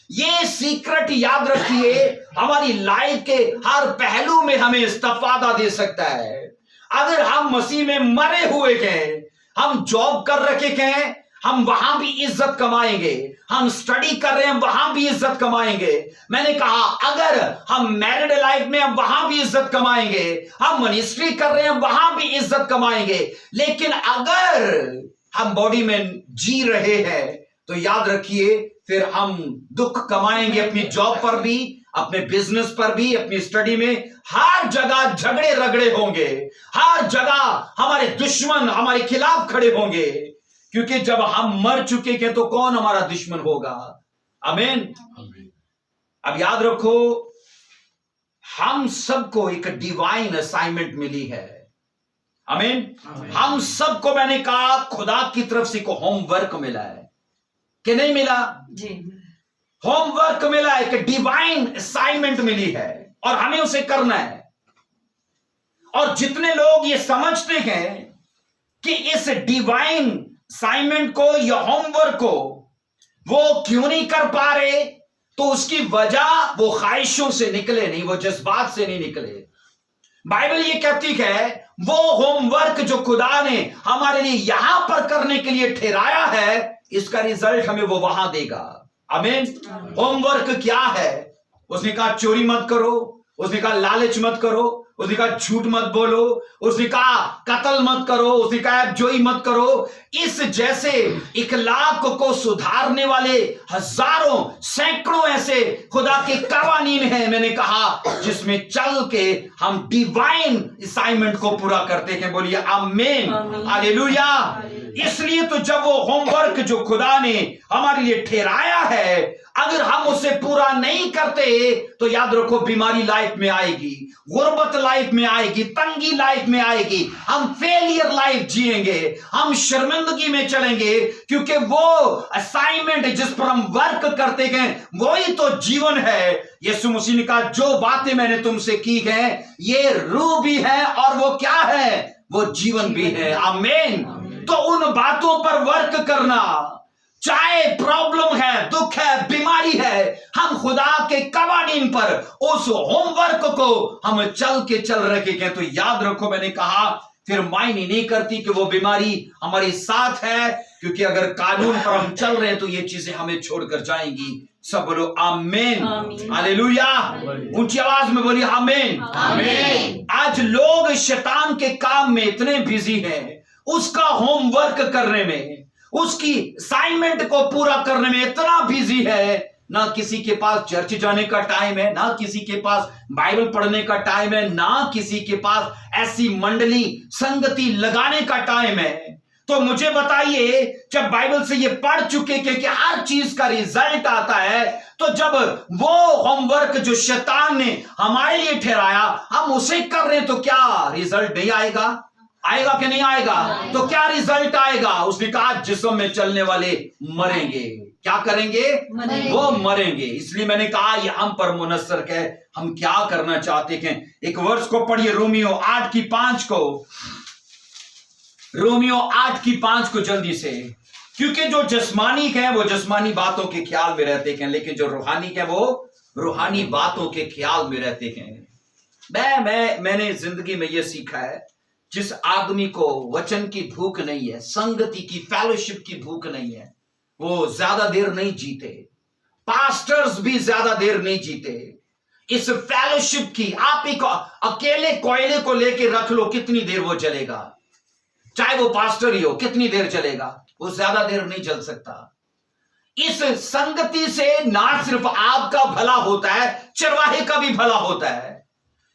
ये सीक्रेट याद रखिए, हमारी लाइफ के हर पहलू में हमें इस्तेफादा दे सकता है। अगर हम मसीह में मरे हुए हैं, हम जॉब कर रखे हैं, हम वहां भी इज्जत कमाएंगे। हम स्टडी कर रहे हैं, वहां भी इज्जत कमाएंगे। मैंने कहा अगर हम मैरिड लाइफ में, हम वहां भी इज्जत कमाएंगे। हम मिनिस्ट्री कर रहे हैं, वहां भी इज्जत कमाएंगे। लेकिन अगर हम बॉडी में जी रहे हैं तो याद रखिए फिर हम दुख कमाएंगे, अपनी जॉब पर भी, अपने बिजनेस पर भी, अपनी स्टडी में। हर जगह झगड़े रगड़े होंगे, हर जगह हमारे दुश्मन हमारे खिलाफ खड़े होंगे, क्योंकि जब हम मर चुके हैं तो कौन हमारा दुश्मन होगा? आमीन। अब याद रखो, हम सबको एक डिवाइन असाइनमेंट मिली है। आमीन। हम सबको, मैंने कहा, खुदा की तरफ से को होमवर्क मिला है कि नहीं मिला? जी, होमवर्क मिला है, कि डिवाइन असाइनमेंट मिली है और हमें उसे करना है। और जितने लोग ये समझते हैं कि इस डिवाइन असाइनमेंट को या होमवर्क को वो क्यों नहीं कर पा रहे, तो उसकी वजह वो ख्वाहिशों से निकले नहीं, वो जज्बात से नहीं निकले। बाइबल ये कहती है वो होमवर्क जो खुदा ने हमारे लिए यहां पर करने के लिए ठहराया है, इसका रिजल्ट हमें वो वहां देगा। आमीन। होमवर्क क्या है? उसने कहा चोरी मत करो, उसने कहा लालच मत करो, उसने कहा झूठ मत बोलो, उसने कहा कत्ल मत करो, उसने कहा जोई मत करो। इस जैसे इखलाक को सुधारने वाले हजारों सैकड़ों ऐसे खुदा के कवानीन हैं, मैंने कहा, जिसमें चल के हम डिवाइन असाइनमेंट को पूरा करते हैं। बोलिए आमीन, हालेलुया। इसलिए तो जब वो होमवर्क जो खुदा ने हमारे लिए ठहराया है, अगर हम उसे पूरा नहीं करते तो याद रखो बीमारी लाइफ में आएगी, गुर्बत लाइफ में आएगी, तंगी लाइफ में आएगी, हम फेलियर लाइफ जिएंगे, हम शर्मिंदगी में चलेंगे, क्योंकि वो असाइनमेंट जिस पर हम वर्क करते हैं वही तो जीवन है। यीशु मसीह ने कहा जो बातें मैंने तुमसे की हैं ये रूह भी है और वो क्या है? वो जीवन भी है। आमीन। तो उन बातों पर वर्क करना, चाहे प्रॉब्लम है, दुख है, बीमारी है, हम खुदा के कवानीन पर उस होमवर्क को हम चल के चल रखे हैं। तो याद रखो, मैंने कहा फिर मायने नहीं करती कि वो बीमारी हमारे साथ है, क्योंकि अगर कानून पर हम चल रहे हैं तो ये चीजें हमें छोड़कर जाएंगी। सब बोलो आमीन, हालेलुया। ऊंची आवाज में बोलिए आमीन, आमीन। आज लोग शैतान के काम में इतने बिजी हैं, उसका होमवर्क करने में, उसकी असाइनमेंट को पूरा करने में इतना बिजी है, ना किसी के पास चर्च जाने का टाइम है, ना किसी के पास बाइबल पढ़ने का टाइम है, ना किसी के पास ऐसी मंडली संगति लगाने का टाइम है। तो मुझे बताइए, जब बाइबल से ये पढ़ चुके कि हर चीज का रिजल्ट आता है, तो जब वो होमवर्क जो शैतान ने हमारे लिए ठहराया हम उसे कर रहे हैं, तो क्या रिजल्ट नहीं आएगा? आएगा कि नहीं आएगा? तो क्या रिजल्ट आएगा? उसने कहा जिस्म में चलने वाले मरेंगे। क्या करेंगे? मरेंगे। वो मरेंगे। इसलिए मैंने कहा ये हम पर मुनस्सर है, हम क्या करना चाहते हैं। एक वर्ष को पढ़िए, रोमियो 8:5 को, रोमियो 8:5 को जल्दी से। क्योंकि जो जिस्मानी हैं वो जिस्मानी बातों के ख्याल में रहते हैं, लेकिन जो रूहानी हैं वो रूहानी बातों के ख्याल में रहते हैं। मैंने जिंदगी में यह सीखा है, जिस आदमी को वचन की भूख नहीं है, संगति की, फेलोशिप की भूख नहीं है, वो ज्यादा देर नहीं जीते। पास्टर्स भी ज्यादा देर नहीं जीते। इस फेलोशिप की, आप एक अकेले कोयले को लेके रख लो, कितनी देर वो जलेगा, चाहे वो पास्टर ही हो, कितनी देर चलेगा, वो ज्यादा देर नहीं जल सकता। इस संगति से ना सिर्फ आपका भला होता है, चरवाहे का भी भला होता है,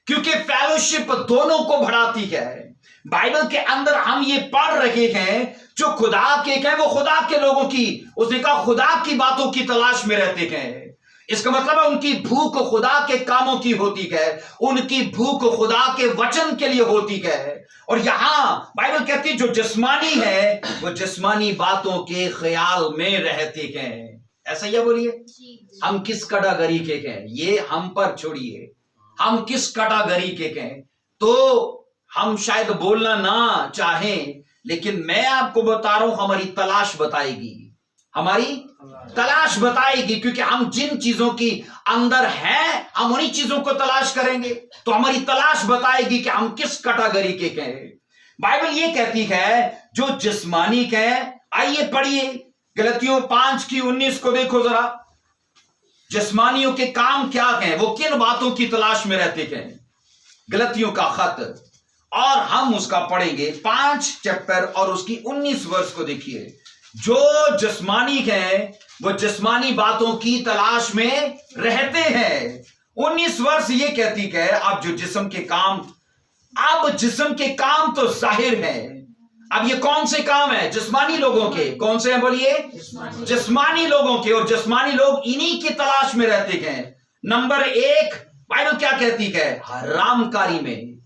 क्योंकि फेलोशिप दोनों को बढ़ाती है। बाइबल के अंदर हम ये पढ़ रहे हैं, जो खुदा के हैं वो खुदा के लोगों की, उसने कहा खुदा की बातों की तलाश में रहते हैं। इसका मतलब है उनकी भूख खुदा के कामों की होती है, उनकी भूख खुदा के वचन के लिए होती है। और यहां बाइबल कहती है जो जिस्मानी है वो जिस्मानी बातों के ख्याल में रहते हैं। ऐसा ही बोलिए, हम किस कैटेगरी के हैं, ये हम पर छोड़िए, हम किस कैटेगरी के हैं। तो हम शायद बोलना ना चाहें, लेकिन मैं आपको बता रहा हूं, हमारी तलाश बताएगी, हमारी तलाश बताएगी, क्योंकि हम जिन चीजों की अंदर हैं हम उन्हीं चीजों को तलाश करेंगे, तो हमारी तलाश बताएगी कि हम किस कैटेगरी के हैं। बाइबल ये कहती है जो जिस्मानी है, आइए पढ़िए गलतियों 5:19 को देखो जरा, जिस्मानियों के काम क्या हैं, वो किन बातों की तलाश में रहते हैं। गलतियों का खत, और हम उसका पढ़ेंगे 5 चैप्टर और उसकी 19 वर्ष को देखिए। जो जिस्मानी है वो जिस्मानी बातों की तलाश में रहते हैं। 19 वर्ष ये कहती है, अब जो जिस्म के काम, अब जिस्म के काम तो जाहिर है। अब ये कौन से काम है? जिस्मानी लोगों के। कौन से हैं बोलिए? जिस्मानी लोगों के। और जिस्मानी लोग इन्हीं की तलाश में रहते हैं। नंबर 1 बाइबल क्या कहती है? हरामकारी में।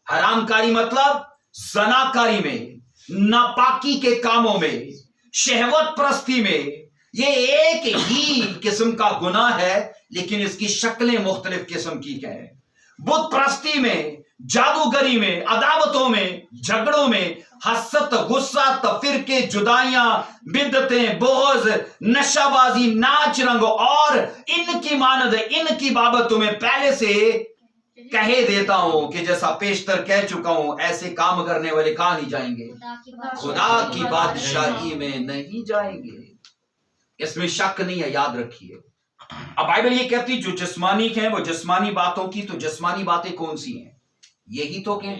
हरामकारी मतलब जनाकारी में, नापाकी के कामों में, शहवत प्रस्ती में। ये एक ही किस्म का गुनाह है, लेकिन इसकी शक्लें मुख्तलिफ किस्म की हैं। बुत प्रस्ती में, जादूगरी में, अदावतों में, झगड़ों में, हसत, गुस्सा, तफिरके, जुदाइयां, बिदतें, बोझ, नशाबाजी, नाच रंग और इनकी मानद, इनकी बाबत तुम्हें पहले से कहे देता हूं कि जैसा पेशतर कह चुका हूं, ऐसे काम करने वाले कहां नहीं जाएंगे? खुदा की बादशाही में नहीं जाएंगे। इसमें शक नहीं है, याद रखिए। अब बाइबल ये कहती जो जिस्मानी हैं वो जिस्मानी बातों की, तो जिस्मानी बातें कौन सी हैं? यही तो क्या,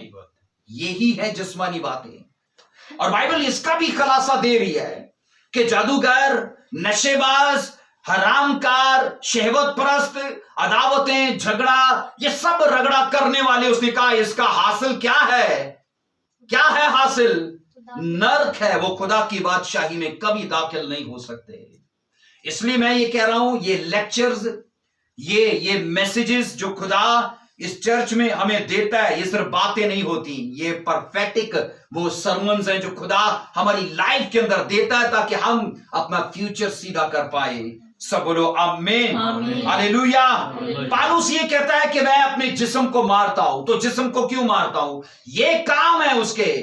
यही है जिस्मानी बातें। और बाइबल इसका भी खुलासा दे रही है कि जादूगर, नशेबाज, हरामकार, शहवत परस्त, अदावतें, झगड़ा, ये सब रगड़ा करने वाले, उसने कहा इसका हासिल क्या है? क्या है हासिल? नरक है। वो खुदा की बादशाही में कभी दाखिल नहीं हो सकते। इसलिए मैं ये कह रहा हूं, ये लेक्चर्स, ये मैसेजेस जो खुदा इस चर्च में हमें देता है, ये सिर्फ बातें नहीं होती, ये परफेक्टिक वो सरमन्स हैं जो खुदा हमारी लाइफ के अंदर देता है, ताकि हम अपना फ्यूचर सीधा कर पाए। सब बोलो आमीन, हालेलुया। पौलुस ये कहता है कि मैं अपने जिस्म को मारता हूं। तो जिस्म को क्यों मारता हूं? ये काम है उसके।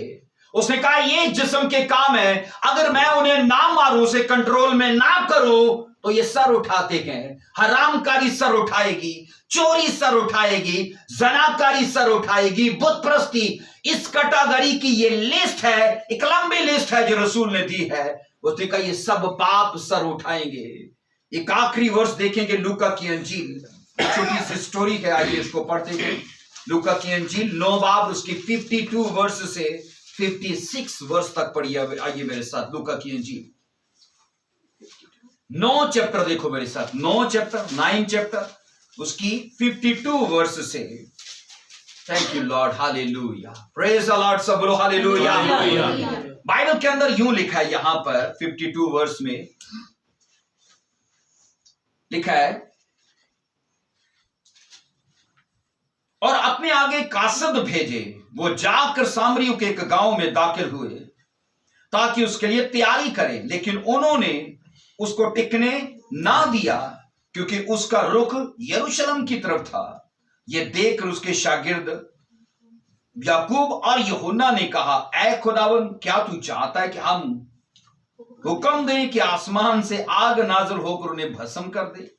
उसने कहा ये जिस्म के काम है, अगर मैं उन्हें ना मारूं, उसे कंट्रोल में ना करूं, तो ये सर उठाते हैं। हरामकारी सर उठाएगी, चोरी सर उठाएगी, जनाकारी सर उठाएगी, बुत प्रस्ती, इस कैटेगरी की ये लिस्ट है, एक लंबी लिस्ट है जो रसूल ने दी है। उसने कहा ये सब पाप सर उठाएंगे। एक आखिरी वर्ष देखेंगे लूका की अंजील, छोटी सी स्टोरी है, आइए इसको पढ़ते हैं। लूका की अंजील 9 बाब उसकी 52 वर्ष से 56 वर्ष तक पढ़िए। आइए मेरे साथ लूका की अंजील 9 चैप्टर देखो मेरे साथ, 9 चैप्टर उसकी 52 वर्ष से। Thank you Lord, hallelujah, praise the Lord, सब बोलो हालेलुया। बाइबल के अंदर यूं लिखा है, यहां पर 52 वर्ष में लिखा है, और अपने आगे कासद भेजे, वो जाकर सामरियों के एक गांव में दाखिल हुए ताकि उसके लिए तैयारी करें, लेकिन उन्होंने उसको टिकने ना दिया, क्योंकि उसका रुख यरूशलेम की तरफ था। यह देखकर उसके शागिर्द याकूब और यूहन्ना ने कहा, ऐ खुदावन, क्या तू चाहता है कि हम हुक्म दे कि आसमान से आग नाज़िल होकर उन्हें भस्म कर दे,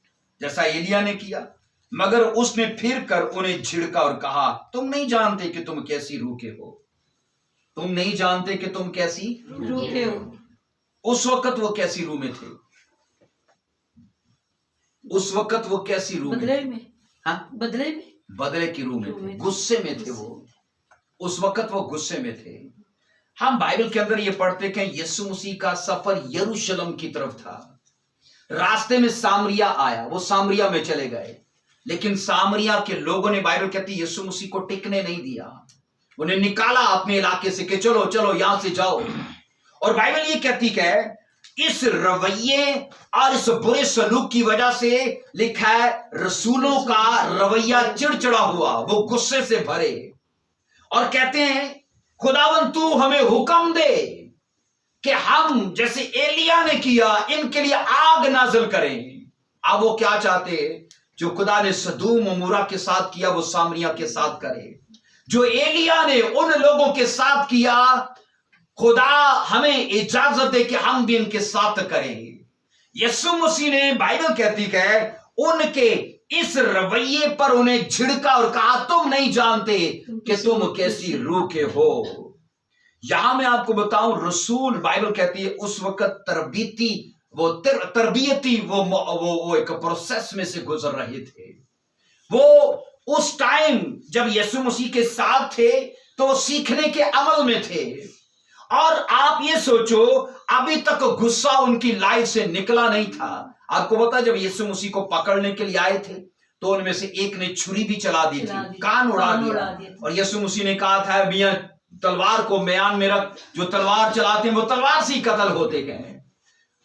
जैसा एलिया ने किया। मगर उसने फिर कर उन्हें झिड़का और कहा, तुम नहीं जानते कि तुम कैसी रूह के हो, तुम नहीं जानते कि तुम कैसी रूह के हो। उस वक्त वो कैसी रूह में थे? उस वक्त वो कैसी रूह बदले में? में, हाँ, बदले में, बदले की रूह में थे, गुस्से में थे वो। उस वक्त वो गुस्से में थे। हम बाइबल के अंदर ये पढ़ते कि यीशु मसीह का सफर यरूशलेम की तरफ था। रास्ते में सामरिया आया, वो सामरिया में चले गए, लेकिन सामरिया के लोगों ने, बाइबल कहती है, यीशु मसीह को टिकने नहीं दिया। उन्हें निकाला अपने इलाके से कि चलो चलो यहां से जाओ। और बाइबल ये कहती है इस रवैये और इस बुरे सलूक की वजह से, लिखा है, रसूलों का रवैया चिड़चिड़ा हुआ, वो गुस्से से भरे और कहते हैं, खुदावन तू हमें हुक्म दे कि हम जैसे एलिया ने किया इनके लिए आग नाज़िल करें। अब वो क्या चाहते, जो खुदा ने सदूम और मूरा के साथ किया वो सामरिया के साथ करे। जो एलिया ने उन लोगों के साथ किया, खुदा हमें इजाजत दे कि हम भी इनके साथ करें। यीशु मसीह ने, बाइबल कहती है, उनके इस रवैये पर उन्हें झिड़का और कहा, तुम नहीं जानते कि तुम कैसी रूह के हो। यहां मैं आपको बताऊं, रसूल, बाइबल कहती है, उस वक्त तरबियती वो एक प्रोसेस में से गुजर रहे थे। वो उस टाइम जब यीशु मसीह के साथ थे तो सीखने के अमल में थे। और आप ये सोचो, अभी तक गुस्सा उनकी लाइफ से निकला नहीं था। आपको पता, जब यीशु मसीह को पकड़ने के लिए आए थे तो उनमें से एक ने छुरी भी चला दी थी, कान उड़ा दिया। और यीशु मसीह ने कहा था, मियां तलवार को म्यान में रख, जो तलवार चलाते हैं वो तलवार से ही कत्ल होते गए।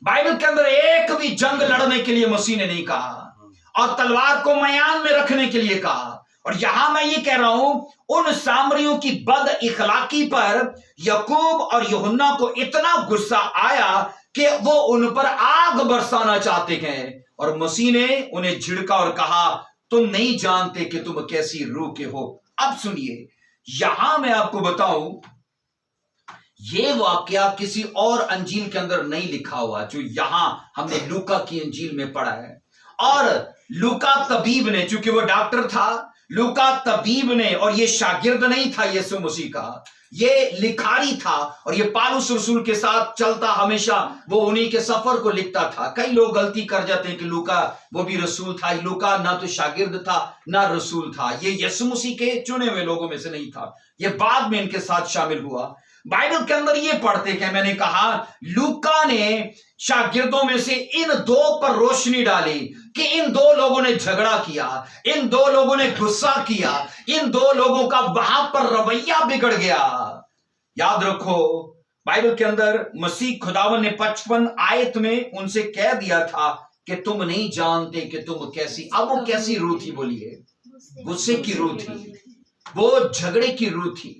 बाइबल के अंदर एक भी जंग लड़ने के लिए मसीह ने नहीं कहा, और तलवार को म्यान में रखने के लिए कहा। और यहां मैं ये कह रहा हूं, उन सामरियों की बद इखलाकी पर याकूब और यूहन्ना को इतना गुस्सा आया कि वो उन पर आग बरसाना चाहते हैं। और मसीह ने उन्हें झिड़का और कहा, तुम नहीं जानते कि तुम कैसी रूह के हो। अब सुनिए, यहां मैं आपको बताऊं, ये वाकया किसी और अंजील के अंदर नहीं लिखा हुआ, जो यहां हमने लूका की अंजील में पढ़ा है। और लूका तबीब ने, चूंकि वो डॉक्टर था, लूका तबीब ने, और ये शागिर्द नहीं था यीशु मसीह का, ये लिखारी था। और ये पालूस रसूल के साथ चलता, हमेशा वो उन्हीं के सफर को लिखता था। कई लोग गलती कर जाते हैं कि लूका वो भी रसूल था। लूका ना तो शागिर्द था ना रसूल था, ये यीशु मसीह के चुने हुए लोगों में से नहीं था, ये बाद में इनके साथ शामिल हुआ। बाइबल के अंदर ये पढ़ते हैं, मैंने कहा, लूका ने शागिर्दों में से इन दो पर रोशनी डाली कि इन दो लोगों ने झगड़ा किया, इन दो लोगों ने गुस्सा किया, इन दो लोगों का वहां पर रवैया बिगड़ गया। याद रखो, बाइबल के अंदर मसीह खुदावन ने 55 आयत में उनसे कह दिया था कि तुम नहीं जानते कि तुम कैसी, अब वो कैसी रूह थी, बोलिए? गुस्से की रूह थी, वो झगड़े की रूह थी।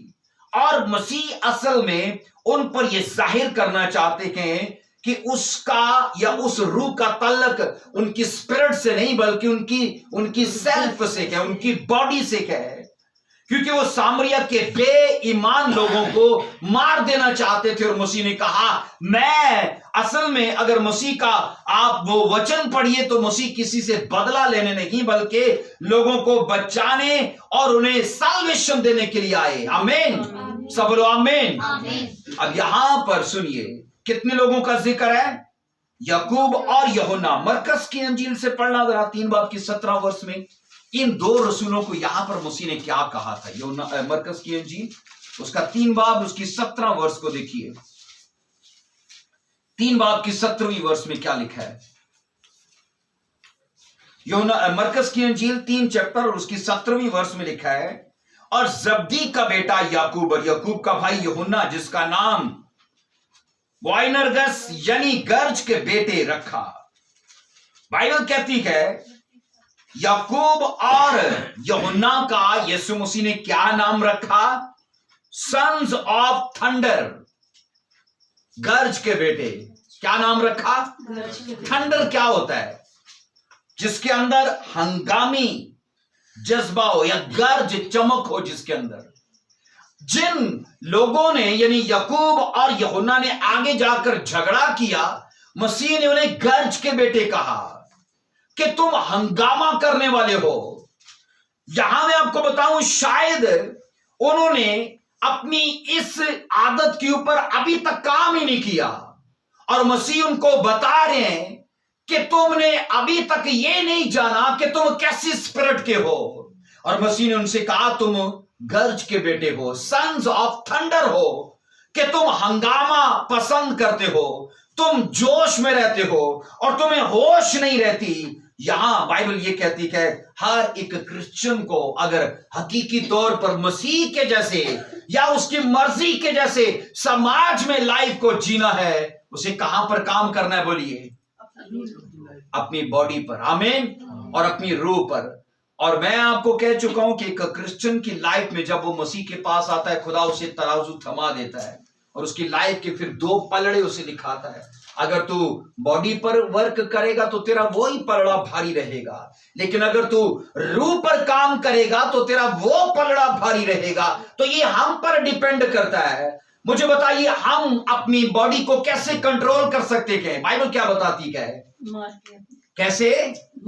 और मसीह असल में उन पर यह जाहिर करना चाहते हैं कि उसका या उस रूह का तल्लक उनकी स्पिरिट से नहीं, बल्कि उनकी सेल्फ से है, उनकी बॉडी से है। क्योंकि वो सामरिया के बेईमान लोगों को मार देना चाहते थे। और मसीह ने कहा, मैं असल में, अगर मसीह का आप वो वचन पढ़िए तो मसीह किसी से बदला लेने नहीं, बल्कि लोगों को बचाने और उन्हें साल्वेशन देने के लिए आए। आमीन, सब बोलो आमीन। अब यहां पर सुनिए, कितने लोगों का जिक्र है? याकूब और यूहन्ना। मरकस की अंजील से पढ़ना जरा, 3 बाब की 17 वर्ष में इन दो रसूलों को यहां पर मसीह ने क्या कहा था। यूहन्ना, मरकस की अंजील, उसका 3 बाब, उसकी 17 वर्ष को देखिए। 3 बाब की 17वीं वर्ष में क्या लिखा है? यूहन्ना, मरकस की अंजील 3 चैप्टर और उसकी 17वीं वर्ष में लिखा है, और जब्दी का बेटा याकूब और याकूब का भाई यूहन्ना, जिसका नाम बोअनर्गस यानी गर्ज के बेटे रखा। बाइबल कहती है याकूब और यूहन्ना का यीशु मसीह ने क्या नाम रखा? सन्स ऑफ थंडर, गर्ज के बेटे। क्या नाम रखा? थंडर क्या होता है? जिसके अंदर हंगामी जज्बा हो या गर्ज, चमक हो जिसके अंदर। जिन लोगों ने यानी याकूब और यूहन्ना ने आगे जाकर झगड़ा किया, मसीह ने उन्हें गर्ज के बेटे कहा कि तुम हंगामा करने वाले हो। यहां मैं आपको बताऊं, शायद उन्होंने अपनी इस आदत के ऊपर अभी तक काम ही नहीं किया, और मसीह उनको बता रहे हैं कि तुमने अभी तक ये नहीं जाना कि तुम कैसी स्पिरिट के हो। और मसीह ने उनसे कहा तुम गर्ज के बेटे हो, सन्स ऑफ थंडर हो, कि तुम हंगामा पसंद करते हो, तुम जोश में रहते हो और तुम्हें होश नहीं रहती। यहां बाइबल ये कहती है हर एक क्रिश्चियन को अगर हकीकी तौर पर मसीह के जैसे या उसकी मर्जी के जैसे समाज में लाइफ को जीना है, उसे कहां पर काम करना है? बोलिए, अपनी बॉडी पर, आमीन, और अपनी रूह पर। और मैं आपको कह चुका हूं कि एक क्रिश्चियन की लाइफ में जब वो मसीह के पास आता है, खुदा उसे तराजू थमा देता है और उसकी लाइफ के फिर दो पलड़े उसे दिखाता है। अगर तू बॉडी पर वर्क करेगा तो तेरा वही पलड़ा भारी रहेगा, लेकिन अगर तू रूह पर काम करेगा तो तेरा वो पलड़ा भारी रहेगा। तो ये हम पर डिपेंड करता है। मुझे बताइए, हम अपनी बॉडी को कैसे कंट्रोल कर सकते हैं? बाइबल क्या बताती है? कैसे?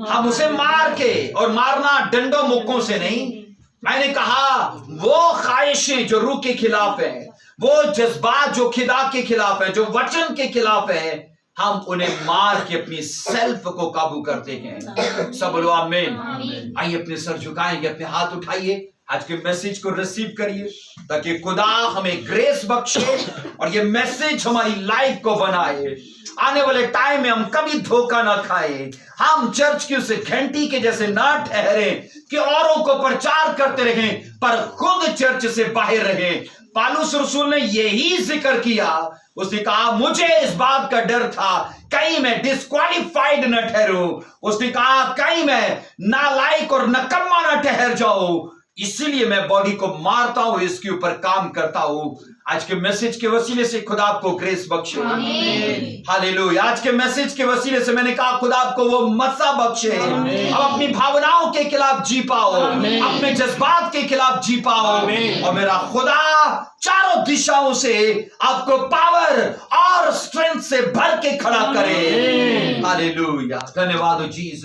हम उसे मार के, और मारना डंडों मुक्कों से नहीं। मैंने कहा वो ख्वाहिशें जो रूह के खिलाफ है, वो जज्बात जो खुदा के खिलाफ है, जो वचन के खिलाफ है, हम उन्हें मार के अपनी सेल्फ को काबू करते हैं। सब बोलो आमीन। आइए अपने सर झुकाएंगे, अपने हाथ उठाइए, आज के मैसेज को रिसीव करिए ताकि खुदा हमें ग्रेस बख्शे और ये मैसेज हमारी लाइफ को बनाए। आने वाले टाइम में हम कभी धोखा ना खाए, हम चर्च की उस घंटी के जैसे ना ठहरे कि औरों को प्रचार करते रहें पर खुद चर्च से बाहर रहें। पालूस रसूल ने यही जिक्र किया, उसने कहा मुझे इस बात का डर था कहीं मैं डिस्क्वालिफाइड न ठहरूं, उसने कहा कहीं मैं नालायक और नकम्मा न ठहर जाऊं, इसीलिए मैं बॉडी को मारता हूं, इसके ऊपर काम करता हूं। आज के मैसेज के वसीले से खुदा आपको ग्रेस बख्शे, हालेलुया। आज के मैसेज के वसीले से मैंने कहा खुदा आपको वो मसा बख्शे, अब अपनी भावनाओं के खिलाफ जी पाओ, अपने जज्बात के खिलाफ जी पाओ, और मेरा खुदा चारों दिशाओं से आपको पावर और स्ट्रेंथ से भर के खड़ा करे। हालेलुया। धन्यवाद जीसस।